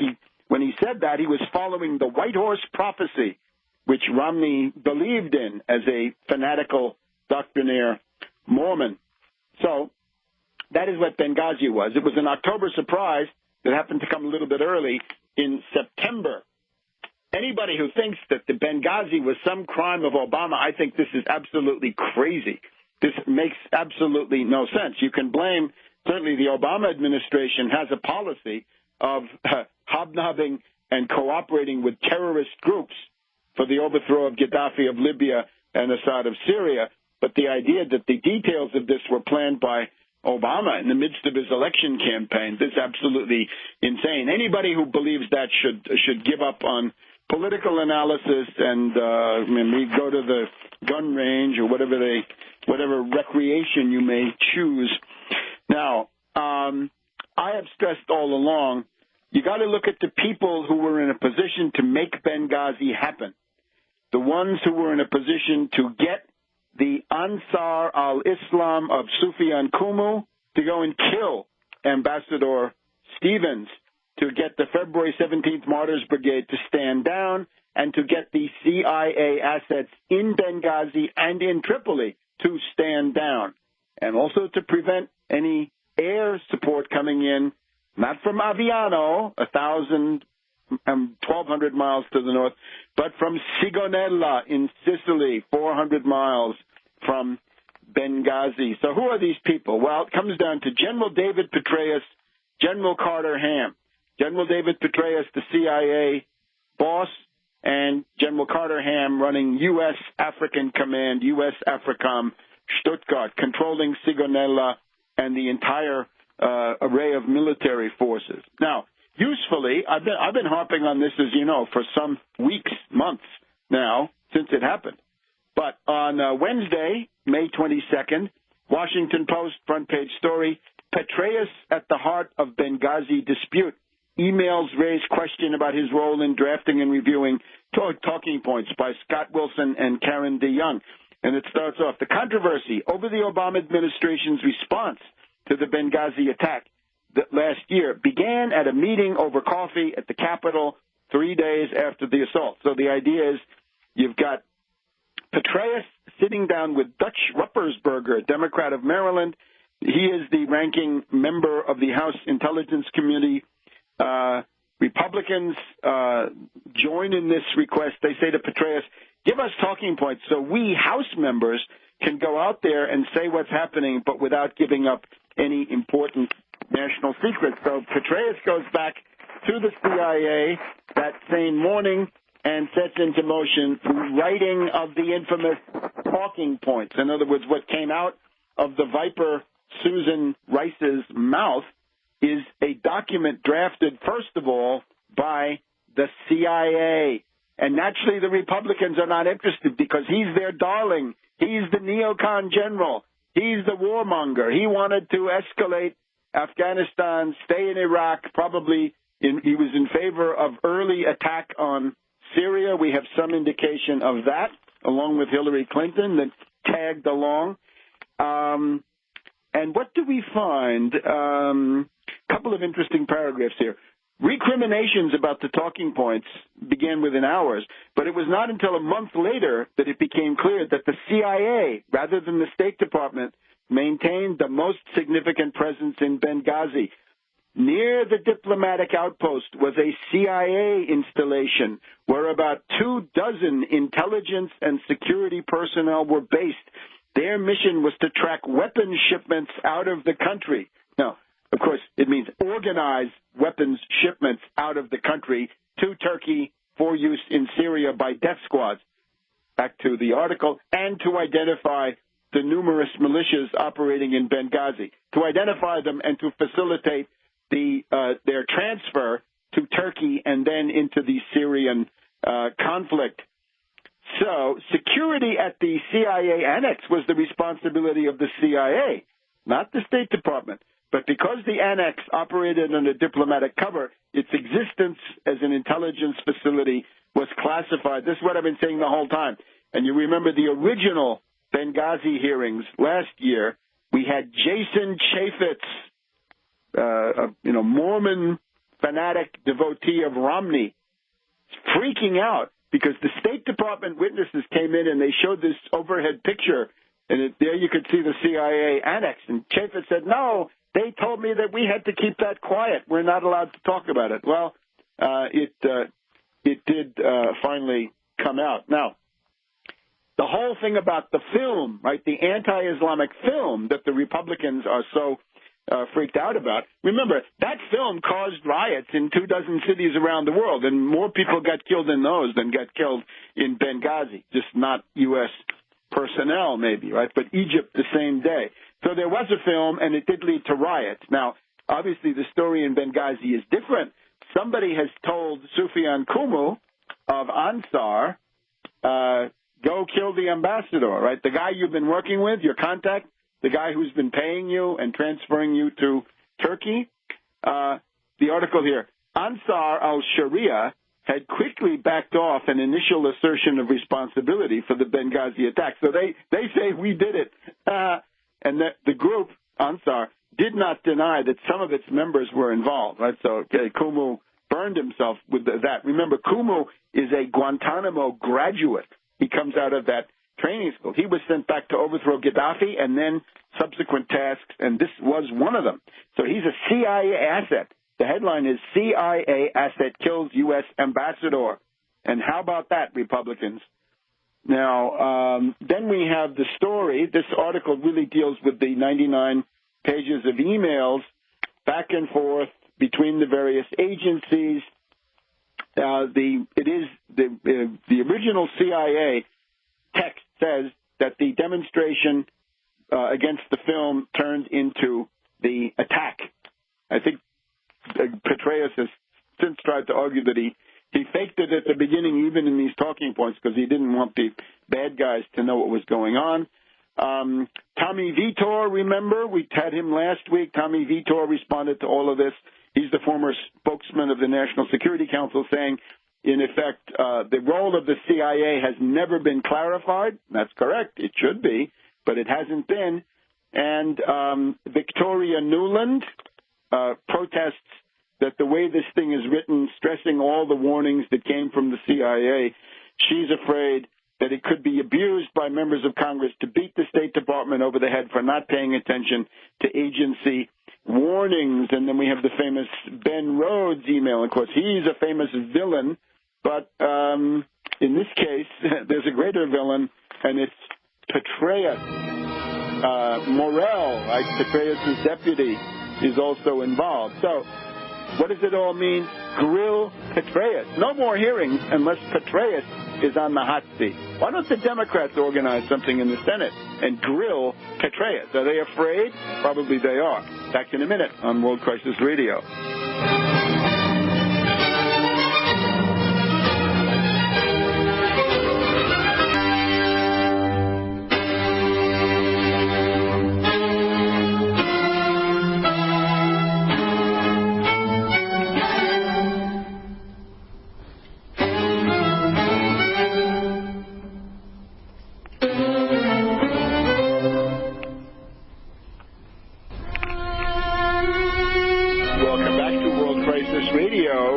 A: when he said that, he was following the White Horse prophecy, which Romney believed in as a fanatical doctrinaire Mormon. So that is what Benghazi was. It was an October surprise that happened to come a little bit early in September. Anybody who thinks that the Benghazi was some crime of Obama, I think this is absolutely crazy. This makes absolutely no sense. You can blame, certainly the Obama administration has a policy of hobnobbing and cooperating with terrorist groups for the overthrow of Gaddafi of Libya and Assad of Syria. But the idea that the details of this were planned by Obama in the midst of his election campaign, this is absolutely insane. Anybody who believes that should give up on political analysis and we go to the gun range or whatever recreation you may choose. Now, I have stressed all along, you got to look at the people who were in a position to make Benghazi happen, the ones who were in a position to get the Ansar al-Islam of Sufyan Kumu to go and kill Ambassador Stevens, to get the February 17th Martyrs Brigade to stand down, and to get the CIA assets in Benghazi and in Tripoli to stand down, and also to prevent any air support coming in, not from Aviano, 1,200 miles to the north, but from Sigonella in Sicily, 400 miles from Benghazi. So who are these people? Well, it comes down to General David Petraeus, General Carter Ham. General David Petraeus, the CIA boss, and General Carter Ham running U.S. African Command, U.S. AFRICOM, Stuttgart, controlling Sigonella and the entire array of military forces. Now, usefully, I've been harping on this, as you know, for some weeks, months now, since it happened. But on Wednesday, May 22nd, Washington Post front page story, Petraeus at the heart of Benghazi dispute. Emails raise question about his role in drafting and reviewing talking points by Scott Wilson and Karen DeYoung. And it starts off, the controversy over the Obama administration's response to the Benghazi attack last year began at a meeting over coffee at the Capitol 3 days after the assault. So the idea is you've got Petraeus sitting down with Dutch Ruppersberger, a Democrat of Maryland. He is the ranking member of the House Intelligence Committee. Republicans join in this request. They say to Petraeus, give us talking points so we House members can go out there and say what's happening, but without giving up any important national secrets. So Petraeus goes back to the CIA that same morning and sets into motion the writing of the infamous talking points. In other words, what came out of the Viper Susan Rice's mouth is a document drafted, first of all, by the CIA. And naturally, the Republicans are not interested because he's their darling. He's the neocon general. He's the warmonger. He wanted to escalate Afghanistan, stay in Iraq, probably he was in favor of early attack on Syria. We have some indication of that, along with Hillary Clinton, that tagged along. And what do we find? Couple of interesting paragraphs here. Recriminations about the talking points began within hours, but it was not until a month later that it became clear that the CIA, rather than the State Department, maintained the most significant presence in Benghazi. Near the diplomatic outpost was a CIA installation where about 24 intelligence and security personnel were based. Their mission was to track weapons shipments out of the country. Now, of course, it means organize weapons shipments out of the country to Turkey, for use in Syria by death squads. Back to the article, and to identify the numerous militias operating in Benghazi, to identify them and to facilitate their transfer to Turkey and then into the Syrian conflict. So security at the CIA annex was the responsibility of the CIA, not the State Department. But because the annex operated under diplomatic cover, its existence as an intelligence facility was classified. This is what I've been saying the whole time. And you remember the original Benghazi hearings last year, we had Jason Chaffetz, a Mormon fanatic devotee of Romney, freaking out because the State Department witnesses came in and they showed this overhead picture, and there you could see the CIA annex. And Chaffetz said, no, they told me that we had to keep that quiet. We're not allowed to talk about it. Well, it did finally come out. Now, the whole thing about the film, right, the anti-Islamic film that the Republicans are so freaked out about. Remember, that film caused riots in 24 cities around the world, and more people got killed in those than got killed in Benghazi, just not U.S. personnel maybe, right, but Egypt the same day. So there was a film, and it did lead to riots. Now, obviously, the story in Benghazi is different. Somebody has told Sufyan Kumu of Ansar, go kill the ambassador, right? The guy you've been working with, your contact, the guy who's been paying you and transferring you to Turkey. The article here, Ansar al-Sharia had quickly backed off an initial assertion of responsibility for the Benghazi attack. So they say we did it. And that the group, Ansar, did not deny that some of its members were involved, right? So Kumu burned himself with that. Remember, Kumu is a Guantanamo graduate. He comes out of that training school. He was sent back to overthrow Gaddafi and then subsequent tasks, and this was one of them. So he's a CIA asset. The headline is CIA asset kills U.S. ambassador. And how about that, Republicans? Now, then we have the story. This article really deals with the 99 pages of emails back and forth between the various agencies. The original CIA text says that the demonstration against the film turned into the attack. I think Petraeus has since tried to argue that he faked it at the beginning, even in these talking points, because he didn't want the bad guys to know what was going on. Tommy Vitor, remember, we had him last week. Tommy Vitor responded to all of this. He's the former spokesman of the National Security Council, saying, in effect, the role of the CIA has never been clarified. That's correct. It should be, but it hasn't been. And Victoria Nuland protests that the way this thing is written, stressing all the warnings that came from the CIA, she's afraid that it could be abused by members of Congress to beat the State Department over the head for not paying attention to agency warnings. And then we have the famous Ben Rhodes email. Of course, he's a famous villain, but in this case, there's a greater villain, and it's Petraeus. Morel, right? Petraeus' deputy, is also involved. So what does it all mean? Grill Petraeus. No more hearings unless Petraeus is on the hot seat. Why don't the Democrats organize something in the Senate and grill Petraeus? Are they afraid? Probably they are. Back in a minute on World Crisis Radio.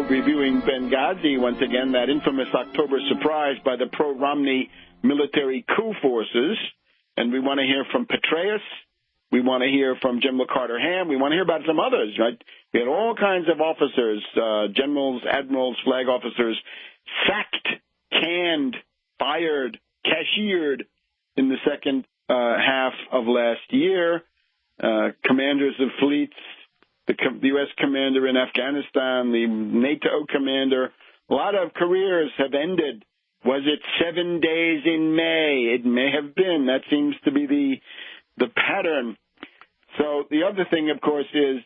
A: Reviewing Benghazi once again, that infamous October surprise by the pro-Romney military coup forces. And we want to hear from Petraeus. We want to hear from General Carter Ham. We want to hear about some others, right? We had all kinds of officers, generals, admirals, flag officers, sacked, canned, fired, cashiered in the second half of last year. Commanders of fleets, the U.S. commander in Afghanistan, the NATO commander, A lot of careers have ended. Was it 7 days in May? It may have been. That seems to be the pattern. So the other thing, of course, is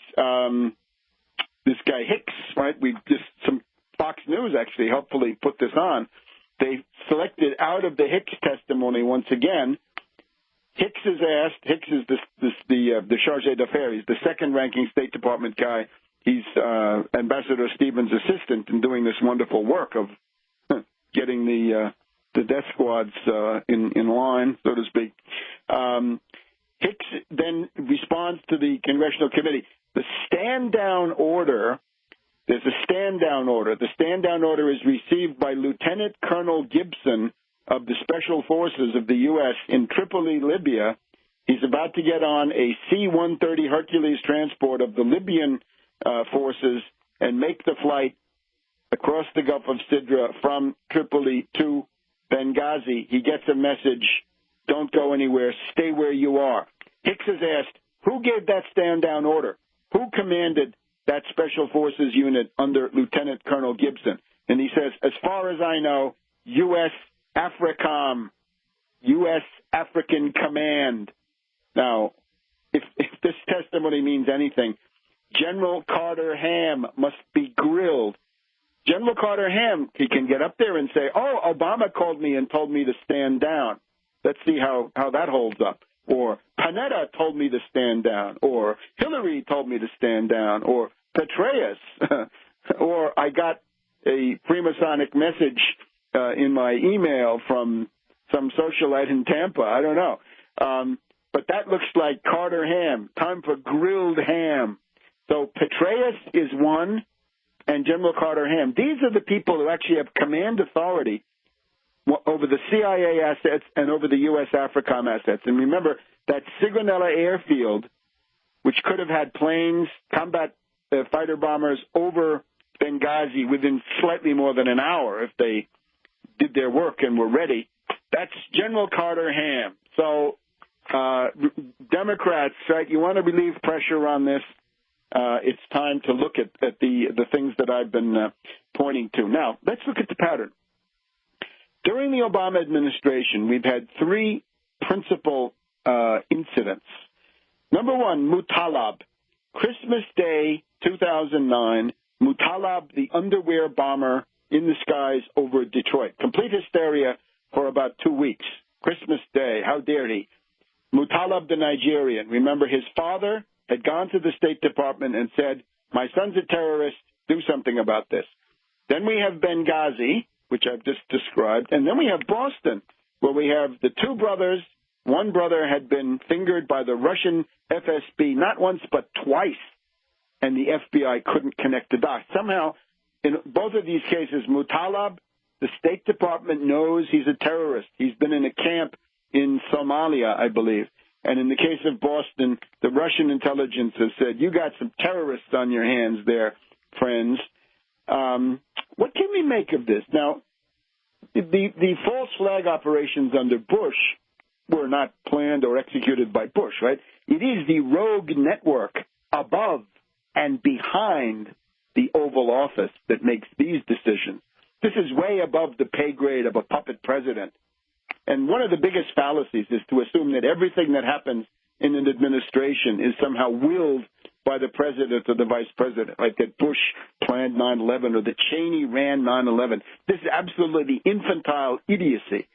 A: this guy Hicks, right? Some Fox News actually helpfully put this on. They selected out of the Hicks testimony once again. Hicks is asked. Hicks is the chargé d'affaires. He's the second-ranking State Department guy. He's Ambassador Stevens' assistant in doing this wonderful work of getting the death squads in line, so to speak. Hicks then responds to the Congressional Committee. The stand-down order, there's a stand-down order. The stand-down order is received by Lieutenant Colonel Gibson of the Special Forces of the U.S. in Tripoli, Libya. He's about to get on a C-130 Hercules transport of the Libyan forces and make the flight across the Gulf of Sidra from Tripoli to Benghazi. He gets a message, don't go anywhere, stay where you are. Hicks is asked, who gave that stand-down order? Who commanded that Special Forces unit under Lieutenant Colonel Gibson? And he says, as far as I know, U.S. AFRICOM, U.S. African Command. Now, if this testimony means anything, General Carter Ham must be grilled. General Carter Ham, he can get up there and say, oh, Obama called me and told me to stand down. Let's see how that holds up. Or Panetta told me to stand down. Or Hillary told me to stand down. Or Petraeus. Or I got a Freemasonic message in my email from some socialite in Tampa. I don't know. But that looks like Carter Ham. Time for grilled ham. So Petraeus is one, and General Carter Ham. These are the people who actually have command authority over the CIA assets and over the U.S. AFRICOM assets. And remember, that Sigonella airfield, which could have had planes, combat fighter bombers over Benghazi within slightly more than an hour if they did their work and were ready, that's General Carter Ham. So Democrats, right, you want to relieve pressure on this. It's time to look at the things that I've been pointing to. Now, let's look at the pattern. During the Obama administration, we've had three principal incidents. Number one, Mutalab. Christmas Day, 2009, Mutalab, the underwear bomber in the skies over Detroit. Complete hysteria for about 2 weeks. Christmas Day, how dare he? Mutalab, the Nigerian. Remember, his father had gone to the State Department and said, my son's a terrorist, do something about this. Then we have Benghazi, which I've just described, and then we have Boston, where we have the two brothers. One brother had been fingered by the Russian FSB not once but twice, and the FBI couldn't connect the dots. Somehow, in both of these cases, Mutalab, the State Department knows he's a terrorist. He's been in a camp in Somalia, I believe. And in the case of Boston, the Russian intelligence has said, you got some terrorists on your hands there, friends. What can we make of this? Now, the false flag operations under Bush were not planned or executed by Bush, right? It is the rogue network above and behind the Oval Office that makes these decisions. This is way above the pay grade of a puppet president. And one of the biggest fallacies is to assume that everything that happens in an administration is somehow willed by the president or the vice president, like that Bush planned 9/11 or that Cheney ran 9/11. This is absolutely infantile idiocy.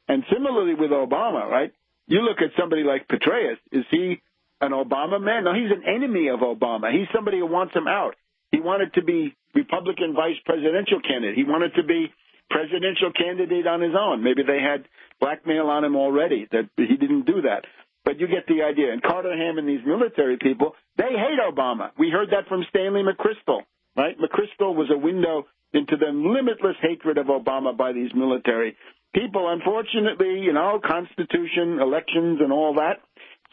A: And similarly with Obama, right? You look at somebody like Petraeus. Is he an Obama man? No, he's an enemy of Obama. He's somebody who wants him out. He wanted to be Republican vice presidential candidate. He wanted to be presidential candidate on his own. Maybe they had blackmail on him already, that he didn't do that. But you get the idea. And Carter Ham and these military people, they hate Obama. We heard that from Stanley McChrystal, right? McChrystal was a window into the limitless hatred of Obama by these military people. Unfortunately, Constitution, elections, and all that.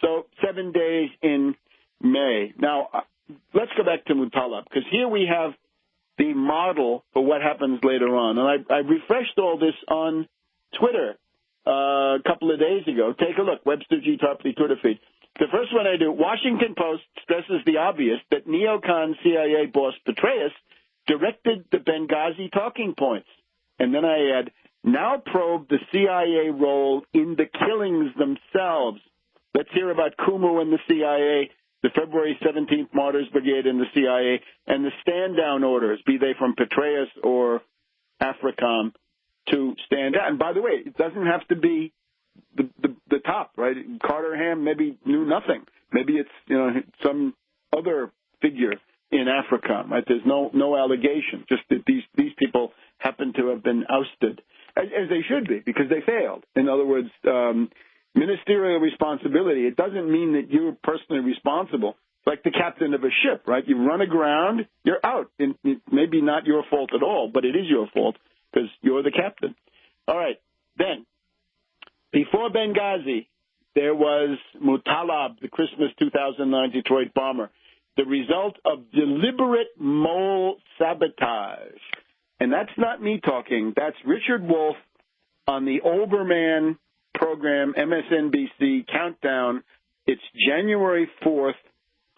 A: So 7 days in May. Now, let's go back to Mutalab, because here we have the model for what happens later on. And I refreshed all this on Twitter a couple of days ago. Take a look, Webster G. Tarpley Twitter feed. The first one I do, Washington Post stresses the obvious that neocon CIA boss Petraeus directed the Benghazi talking points. And then I add, now probe the CIA role in the killings themselves. Let's hear about Kumu and the CIA, the February 17th Martyrs Brigade and the CIA, and the stand-down orders, be they from Petraeus or AFRICOM, to stand down. And by the way, it doesn't have to be the top, right? Carter Ham maybe knew nothing. Maybe it's some other figure in AFRICOM, right? There's no allegation, just that these people happen to have been ousted, as they should be, because they failed. In other words, ministerial responsibility, it doesn't mean that you're personally responsible. It's like the captain of a ship, right? You run aground, you're out. It may be not your fault at all, but it is your fault because you're the captain. All right, then, before Benghazi, there was Mutalab, the Christmas 2009 Detroit bomber, the result of deliberate mole sabotage. And that's not me talking. That's Richard Wolff on the Olbermann program, MSNBC Countdown. It's January 4th,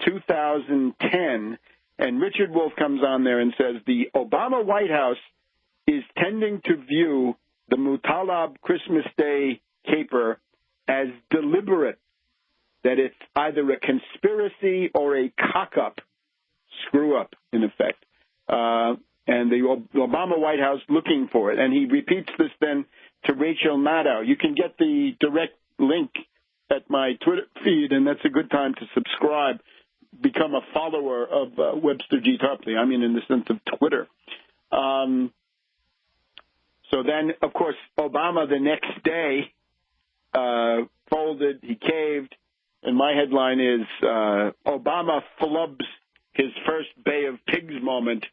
A: 2010. And Richard Wolff comes on there and says the Obama White House is tending to view the Mutalab Christmas Day caper as deliberate, that it's either a conspiracy or a cock-up, screw-up, in effect. And the Obama White House looking for it. And he repeats this then to Rachel Maddow. You can get the direct link at my Twitter feed, and that's a good time to subscribe, become a follower of Webster G. Tarpley. I mean, in the sense of Twitter. So then, of course, Obama the next day folded, he caved, and my headline is Obama flubs his first Bay of Pigs moment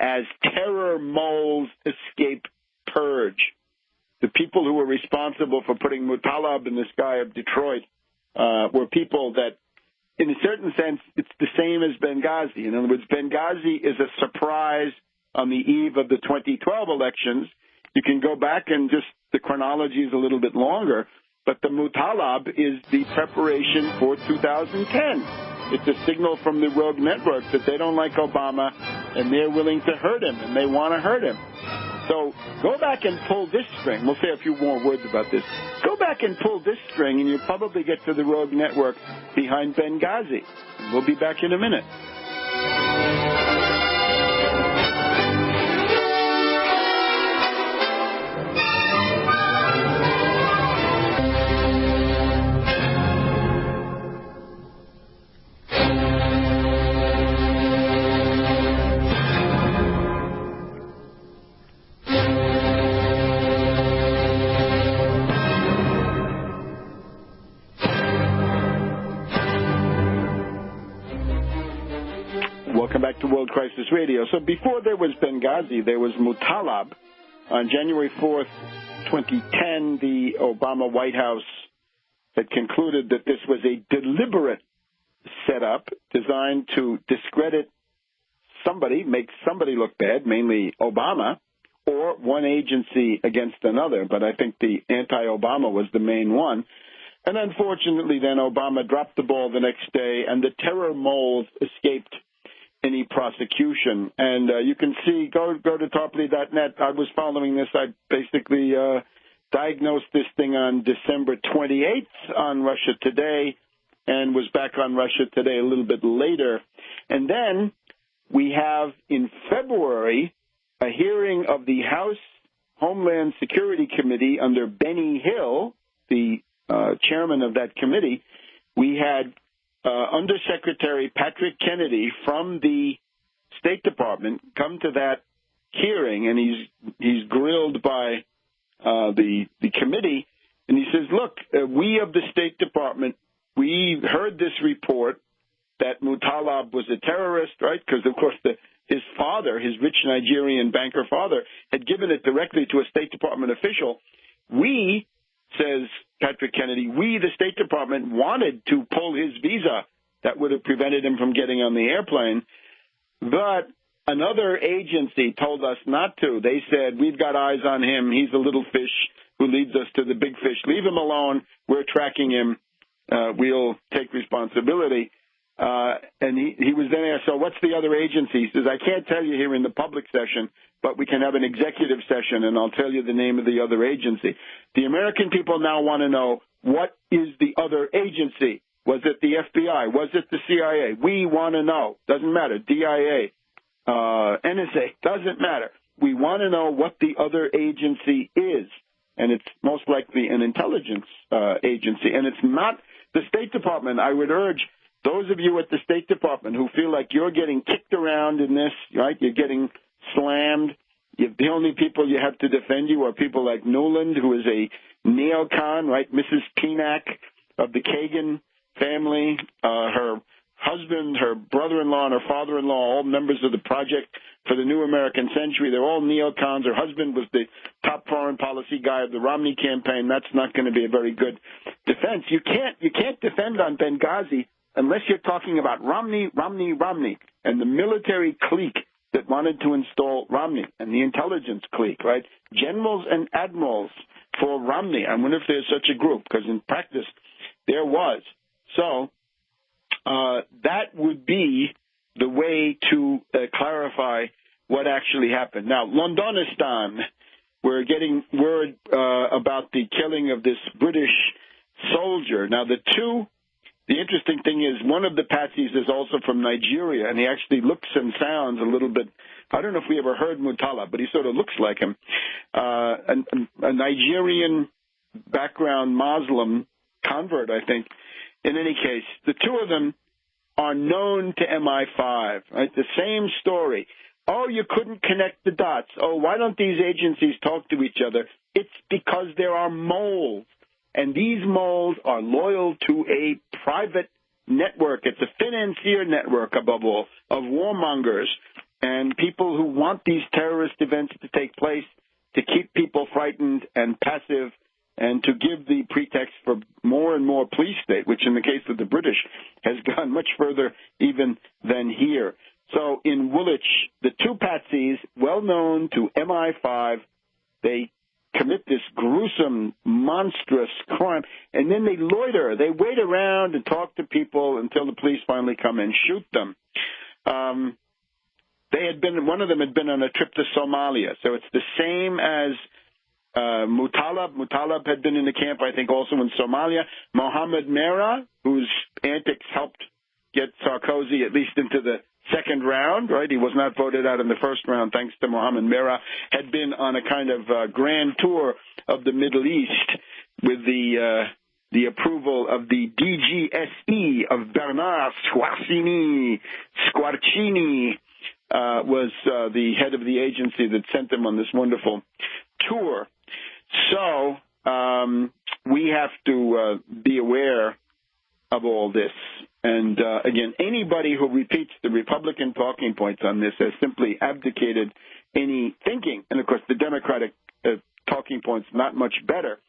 A: as terror moles escape purge. The people who were responsible for putting Mutalab in the sky of Detroit were people that, in a certain sense, it's the same as Benghazi. In other words, Benghazi is a surprise on the eve of the 2012 elections. You can go back and just, the chronology is a little bit longer, but the Mutalab is the preparation for 2010. It's a signal from the rogue network that they don't like Obama and they're willing to hurt him and they want to hurt him. So go back and pull this string. We'll say a few more words about this. Go back and pull this string and you'll probably get to the rogue network behind Benghazi. We'll be back in a minute. Back to World Crisis Radio. So before there was Benghazi, there was Mutalab. On January 4th, 2010, the Obama White House had concluded that this was a deliberate setup designed to discredit somebody, make somebody look bad, mainly Obama, or one agency against another. But I think the anti-Obama was the main one. And unfortunately, then Obama dropped the ball the next day, and the terror moles escaped any prosecution. And you can see, go to Tarpley.net. I was following this. I basically diagnosed this thing on December 28th on Russia Today and was back on Russia Today a little bit later. And then we have in February a hearing of the House Homeland Security Committee under Benny Hill, the chairman of that committee. We had Undersecretary Patrick Kennedy from the State Department come to that hearing, and he's grilled by the committee, and he says, look, we of the State Department, we heard this report that Mutalab was a terrorist, right? Because, of course, his father, his rich Nigerian banker father, had given it directly to a State Department official. We, says Patrick Kennedy, we, the State Department, wanted to pull his visa. That would have prevented him from getting on the airplane. But another agency told us not to. They said, we've got eyes on him. He's a little fish who leads us to the big fish. Leave him alone. We're tracking him. We'll take responsibility. And he was then asked, so what's the other agency? He says, I can't tell you here in the public session, but we can have an executive session, and I'll tell you the name of the other agency. The American people now want to know, what is the other agency? Was it the FBI? Was it the CIA? We want to know. Doesn't matter. DIA, NSA, doesn't matter. We want to know what the other agency is, and it's most likely an intelligence agency, and it's not the State Department. I would urge those of you at the State Department who feel like you're getting kicked around in this, right? You're getting slammed. The only people you have to defend you are people like Nuland, who is a neocon, right? Mrs. Pienack of the Kagan family, her husband, her brother-in-law, and her father-in-law, all members of the Project for the New American Century. They're all neocons. Her husband was the top foreign policy guy of the Romney campaign. That's not going to be a very good defense. You can't defend on Benghazi unless you're talking about Romney, and the military clique that wanted to install Romney, and the intelligence clique, right? Generals and admirals for Romney. I wonder if there's such a group, because in practice there was. So that would be the way to clarify what actually happened. Now, Londonistan, we're getting word about the killing of this British soldier. Now, the interesting thing is one of the patsies is also from Nigeria, and he actually looks and sounds a little bit, I don't know if we ever heard Mutala, but he sort of looks like him. A Nigerian background Muslim convert, I think. In any case, the two of them are known to MI5, right? The same story. Oh, you couldn't connect the dots. Oh, why don't these agencies talk to each other? It's because there are moles. And these moles are loyal to a private network. It's a financier network, above all, of warmongers and people who want these terrorist events to take place to keep people frightened and passive and to give the pretext for more and more police state, which in the case of the British has gone much further even than here. So in Woolwich, the two patsies, well known to MI5, they commit this gruesome, monstrous crime, and then they loiter. They wait around and talk to people until the police finally come and shoot them. One of them had been on a trip to Somalia, so it's the same as Mutalab. Mutalab had been in the camp, I think, also in Somalia. Mohammed Merah, whose antics helped get Sarkozy at least into the second round, right? He was not voted out in the first round thanks to Mohammed Merah, had been on a kind of grand tour of the Middle East with the approval of the DGSE of Bernard Squarcini was the head of the agency that sent them on this wonderful tour. So we have to be aware of all this. And, again, anybody who repeats the Republican talking points on this has simply abdicated any thinking. And, of course, the Democratic talking points not much better.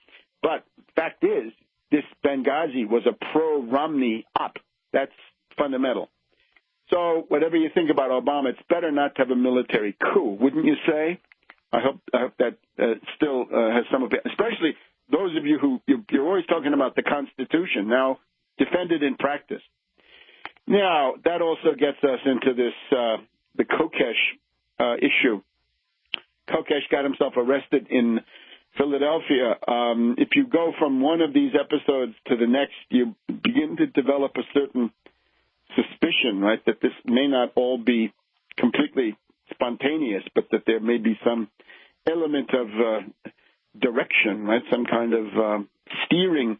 A: But fact is, this Benghazi was a pro-Romney op. That's fundamental. So whatever you think about Obama, it's better not to have a military coup, wouldn't you say? I hope that still has some of it, especially those of you who you're always talking about the Constitution. Now, defend it in practice. Now, that also gets us into this, the Kokesh issue. Kokesh got himself arrested in Philadelphia. If you go from one of these episodes to the next, you begin to develop a certain suspicion, right, that this may not all be completely spontaneous, but that there may be some element of direction, right, some kind of steering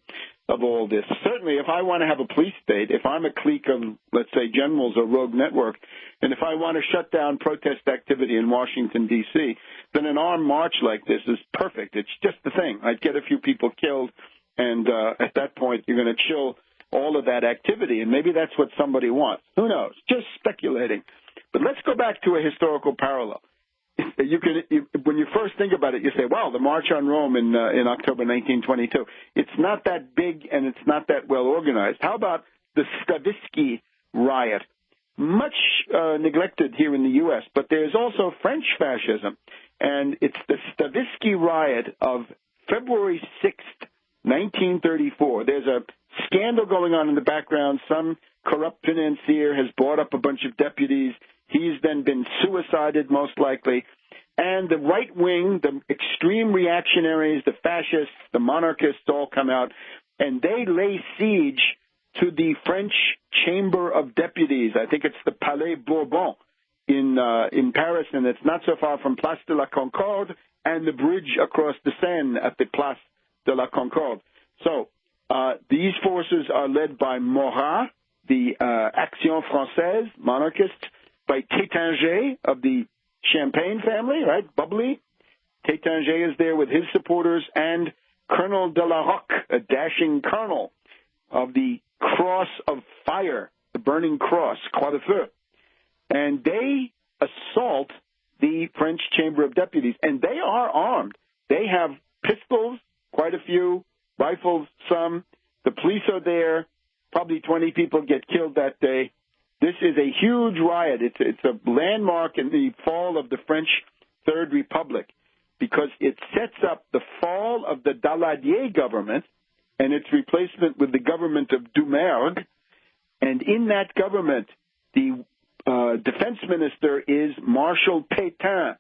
A: of all this. Certainly, if I want to have a police state, if I'm a clique of, let's say, generals or rogue network, and if I want to shut down protest activity in Washington, D.C., then an armed march like this is perfect. It's just the thing. I'd get a few people killed, and at that point, you're going to chill all of that activity, and maybe that's what somebody wants. Who knows? Just speculating. But let's go back to a historical parallel. When you first think about it, you say, wow, the March on Rome in October 1922. It's not that big and it's not that well organized. How about the Stavisky riot? Much neglected here in the U.S., but there's also French fascism. And it's the Stavisky riot of February 6th, 1934. There's a scandal going on in the background. Some corrupt financier has bought up a bunch of deputies. He's then been suicided, most likely. And the right wing, the extreme reactionaries, the fascists, the monarchists all come out, and they lay siege to the French Chamber of Deputies. I think it's the Palais Bourbon in Paris, and it's not so far from Place de la Concorde and the bridge across the Seine at the Place de la Concorde. So these forces are led by Morat, the Action Française, monarchist, by Tétinger of the Champagne family, right, bubbly. Tétinger is there with his supporters, and Colonel de la Roque, a dashing colonel of the Cross of Fire, the Burning Cross, Croix de Feu. And they assault the French Chamber of Deputies, and they are armed. They have pistols, quite a few, rifles, some. The police are there. Probably 20 people get killed that day. This is a huge riot. It's a landmark in the fall of the French Third Republic because it sets up the fall of the Daladier government and its replacement with the government of Doumergue. And in that government, the defense minister is Marshal Pétain,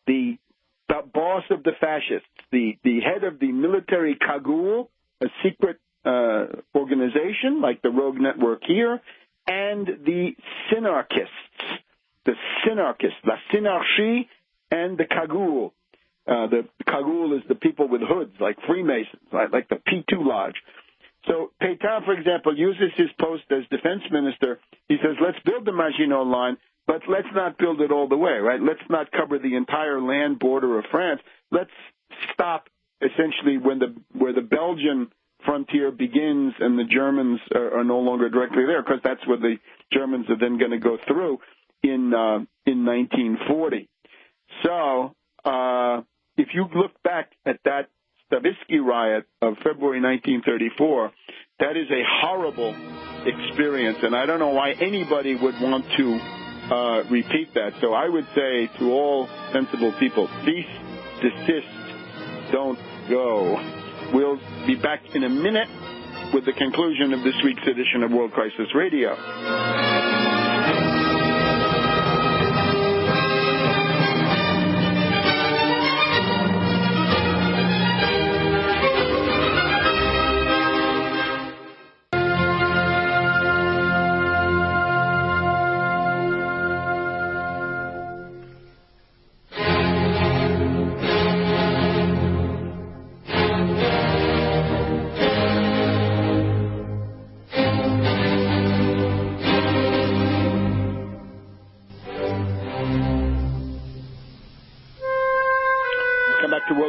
A: the boss of the fascists, the head of the military cagoule, a secret organization like the Rogue Network here, and the synarchists, la synarchie, and the cagoule. The cagoule is the people with hoods, like Freemasons, right? Like the P2 Lodge. So Pétain, for example, uses his post as defense minister. He says, let's build the Maginot Line, but let's not build it all the way, right? Let's not cover the entire land border of France. Let's stop essentially where the Belgian frontier begins and the Germans are no longer directly there, because that's where the Germans are then going to go through in 1940. So if you look back at that Stavisky riot of February 1934, that is a horrible experience, and I don't know why anybody would want to repeat that. So I would say to all sensible people, cease, desist, don't go. We'll be back in a minute with the conclusion of this week's edition of World Crisis Radio.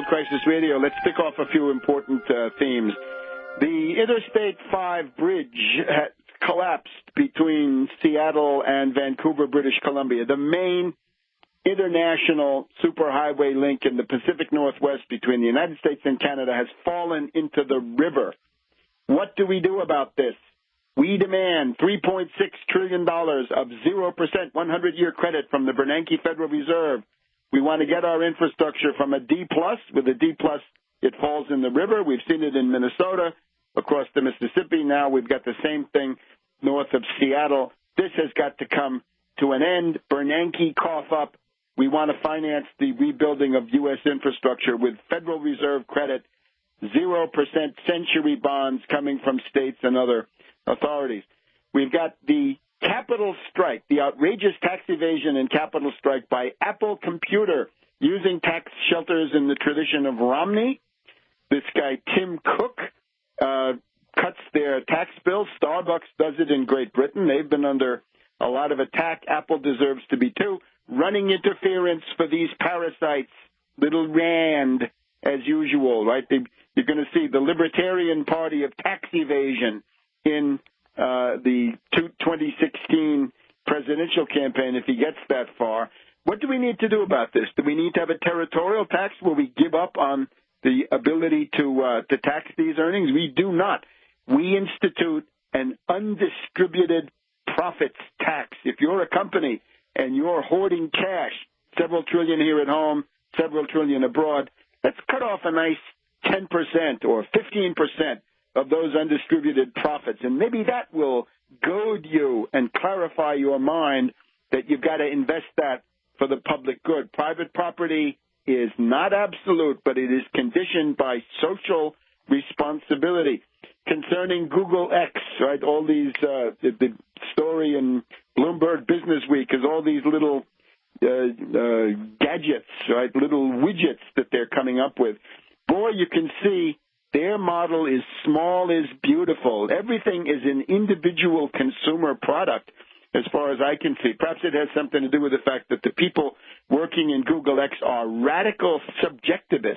A: Crisis Radio. Let's pick off a few important themes. The Interstate 5 bridge has collapsed between Seattle and Vancouver, British Columbia, the main international superhighway link in the Pacific Northwest between the United States and Canada has fallen into the river. What do we do about this? We demand $3.6 trillion of 0% 100-year credit from the Bernanke Federal Reserve. We want to get our infrastructure from a D+. With a D+, it falls in the river. We've seen it in Minnesota, across the Mississippi. Now we've got the same thing north of Seattle. This has got to come to an end. Bernanke, cough up. We want to finance the rebuilding of U.S. infrastructure with Federal Reserve credit, 0% century bonds coming from states and other authorities. We've got the capital strike, the outrageous tax evasion and capital strike by Apple Computer, using tax shelters in the tradition of Romney. This guy, Tim Cook, cuts their tax bill. Starbucks does it in Great Britain. They've been under a lot of attack. Apple deserves to be too. Running interference for these parasites, little Rand, as usual, right? You're going to see the Libertarian Party of tax evasion in the 2016 presidential campaign, if he gets that far. What do we need to do about this? Do we need to have a territorial tax where we give up on the ability to tax these earnings? We do not. We institute an undistributed profits tax. If you're a company and you're hoarding cash, several trillion here at home, several trillion abroad, let's cut off a nice 10% or 15% of those undistributed profits. And maybe that will goad you and clarify your mind that you've got to invest that for the public good. Private property is not absolute, but it is conditioned by social responsibility. Concerning Google X, right, all these, the story in Bloomberg Business Week is all these little gadgets, right, little widgets that they're coming up with. Boy, you can see their model is small is beautiful. Everything is an individual consumer product as far as I can see. Perhaps it has something to do with the fact that the people working in Google X are radical subjectivists.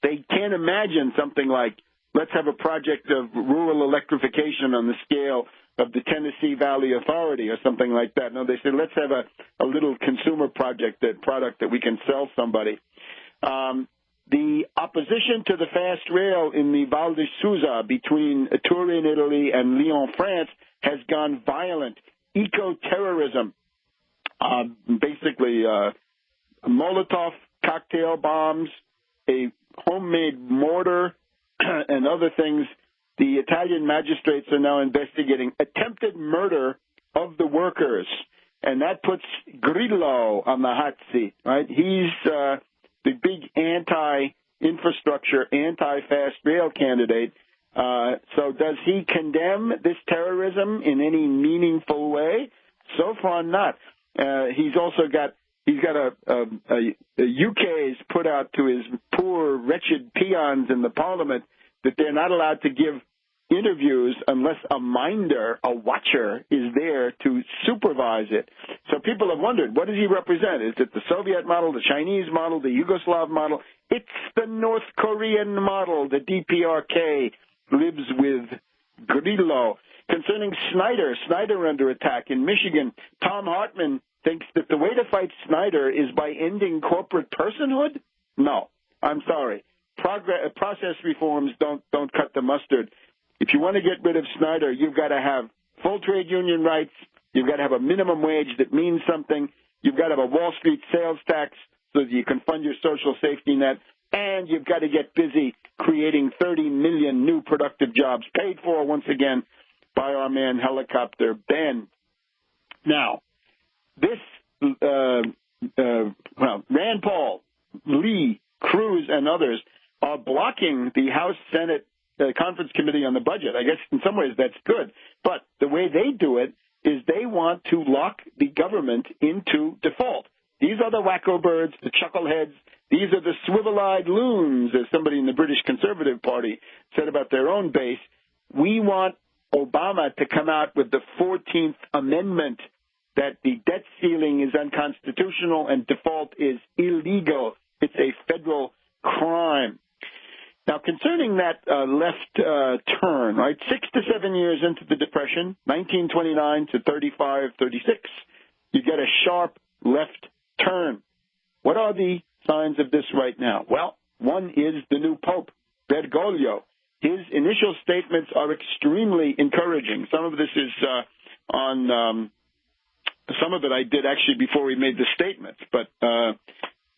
A: They can't imagine something like, let's have a project of rural electrification on the scale of the Tennessee Valley Authority or something like that. No, they say, let's have a little consumer product that we can sell somebody. The opposition to the fast rail in the Val di Susa between Turin, Italy, and Lyon, France, has gone violent. Eco-terrorism, basically Molotov cocktail bombs, a homemade mortar, and other things. The Italian magistrates are now investigating attempted murder of the workers, and that puts Grillo on the hot seat, right? He's the big anti-infrastructure, anti-fast rail candidate. So does he condemn this terrorism in any meaningful way? So far, not. He's got a UK's put out to his poor, wretched peons in the parliament that they're not allowed to give interviews unless a minder, a watcher, is there to supervise it. So people have wondered, what does he represent? Is it the Soviet model, the Chinese model, the Yugoslav model? It's the North Korean model. The DPRK lives with Grillo. Concerning Snyder under attack in Michigan, Tom Hartman thinks that the way to fight Snyder is by ending corporate personhood? No, I'm sorry. Process reforms don't cut the mustard. If you want to get rid of Snyder, you've got to have full trade union rights. You've got to have a minimum wage that means something. You've got to have a Wall Street sales tax so that you can fund your social safety net. And you've got to get busy creating 30 million new productive jobs, paid for, once again, by our man Helicopter Ben. Now, this, Rand Paul, Lee, Cruz, and others are blocking the House Senate Conference Committee on the Budget. I guess in some ways that's good. But the way they do it is they want to lock the government into default. These are the wacko birds, the chuckleheads. These are the swivel-eyed loons, as somebody in the British Conservative Party said about their own base. We want Obama to come out with the 14th Amendment that the debt ceiling is unconstitutional and default is illegal. It's a federal crime. Now, concerning that left turn, right, 6 to 7 years into the Depression, 1929 to 35, 36, you get a sharp left turn. What are the signs of this right now? Well, one is the new Pope, Bergoglio. His initial statements are extremely encouraging. Some of this is some of it I did actually before he made the statements, but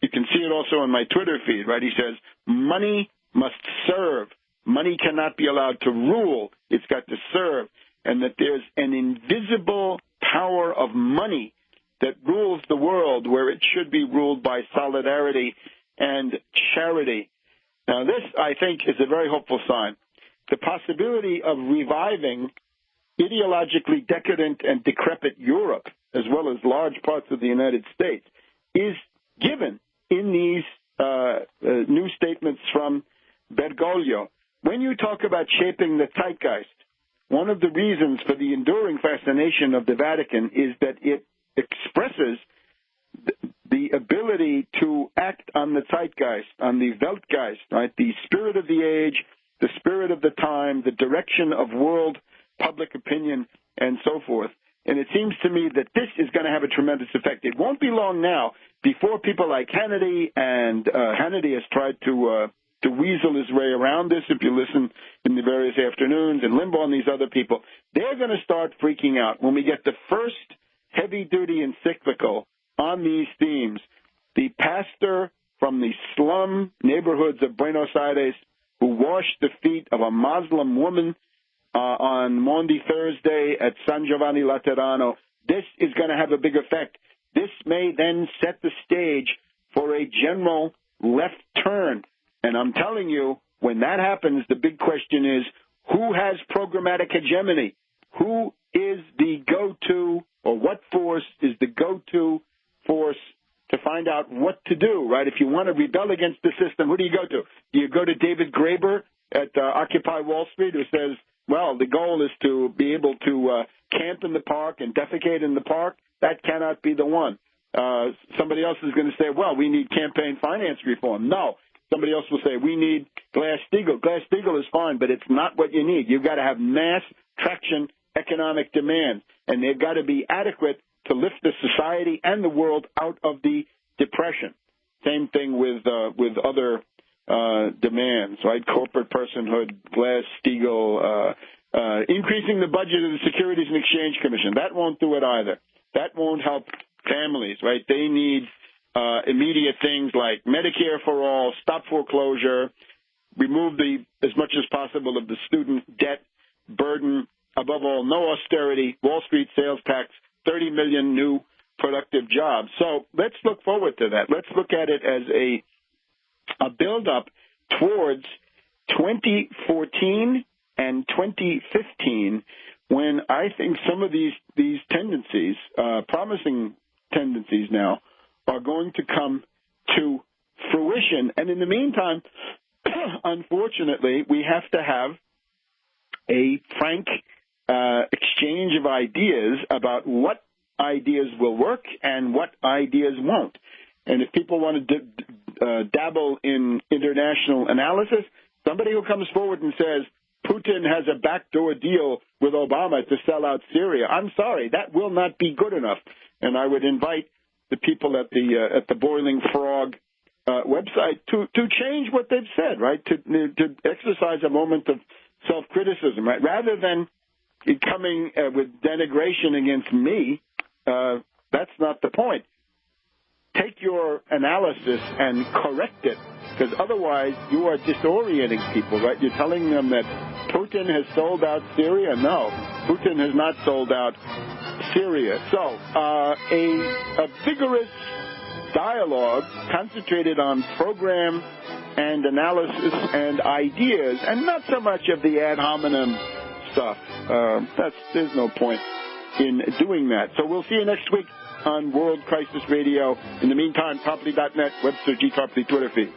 A: you can see it also on my Twitter feed, right? He says, money must serve. Money cannot be allowed to rule. It's got to serve. And that there's an invisible power of money that rules the world where it should be ruled by solidarity and charity. Now, this, I think, is a very hopeful sign. The possibility of reviving ideologically decadent and decrepit Europe, as well as large parts of the United States, is given in these new statements from Bergoglio. When you talk about shaping the zeitgeist, one of the reasons for the enduring fascination of the Vatican is that it expresses the ability to act on the zeitgeist, on the Weltgeist, right? The spirit of the age, the spirit of the time, the direction of world public opinion, and so forth. And it seems to me that this is going to have a tremendous effect. It won't be long now before people like Hannity, and Hannity has tried to weasel his way around this, if you listen in the various afternoons, and Limbaugh and these other people, they're going to start freaking out when we get the first heavy-duty encyclical on these themes. The pastor from the slum neighborhoods of Buenos Aires, who washed the feet of a Muslim woman on Maundy Thursday at San Giovanni Laterano. This is going to have a big effect. This may then set the stage for a general left turn. And I'm telling you, when that happens, the big question is, who has programmatic hegemony? Who is the go-to, or what force is the go-to force to find out what to do, right? If you want to rebel against the system, who do you go to? Do you go to David Graeber at Occupy Wall Street, who says, well, the goal is to be able to camp in the park and defecate in the park? That cannot be the one. Somebody else is going to say, well, we need campaign finance reform. No. Somebody else will say, we need Glass-Steagall. Glass-Steagall is fine, but it's not what you need. You've got to have mass traction economic demand, and they've got to be adequate to lift the society and the world out of the depression. Same thing with other demands, right? Corporate personhood, Glass-Steagall, increasing the budget of the Securities and Exchange Commission. That won't do it either. That won't help families, right? They need immediate things like Medicare for all, stop foreclosure, remove as much as possible of the student debt burden, above all, no austerity, Wall Street sales tax, 30 million new productive jobs. So let's look forward to that. Let's look at it as a build-up towards 2014 and 2015, when I think some of these tendencies, promising tendencies now, are going to come to fruition. And in the meantime, unfortunately, we have to have a frank exchange of ideas about what ideas will work and what ideas won't. And if people want to dabble in international analysis, somebody who comes forward and says, Putin has a backdoor deal with Obama to sell out Syria, I'm sorry, that will not be good enough. And I would invite the people at the Boiling Frog website to change what they've said, right? To exercise a moment of self-criticism, right? Rather than coming with denigration against me, that's not the point. Take your analysis and correct it, because otherwise you are disorienting people, right? You're telling them that Putin has sold out Syria. No, Putin has not sold out Syria. So a vigorous dialogue concentrated on program and analysis and ideas, and not so much of the ad hominem stuff. There's no point in doing that. So we'll see you next week on World Crisis Radio. In the meantime, Tarpley.net, Webster G. Tarpley Twitter feed.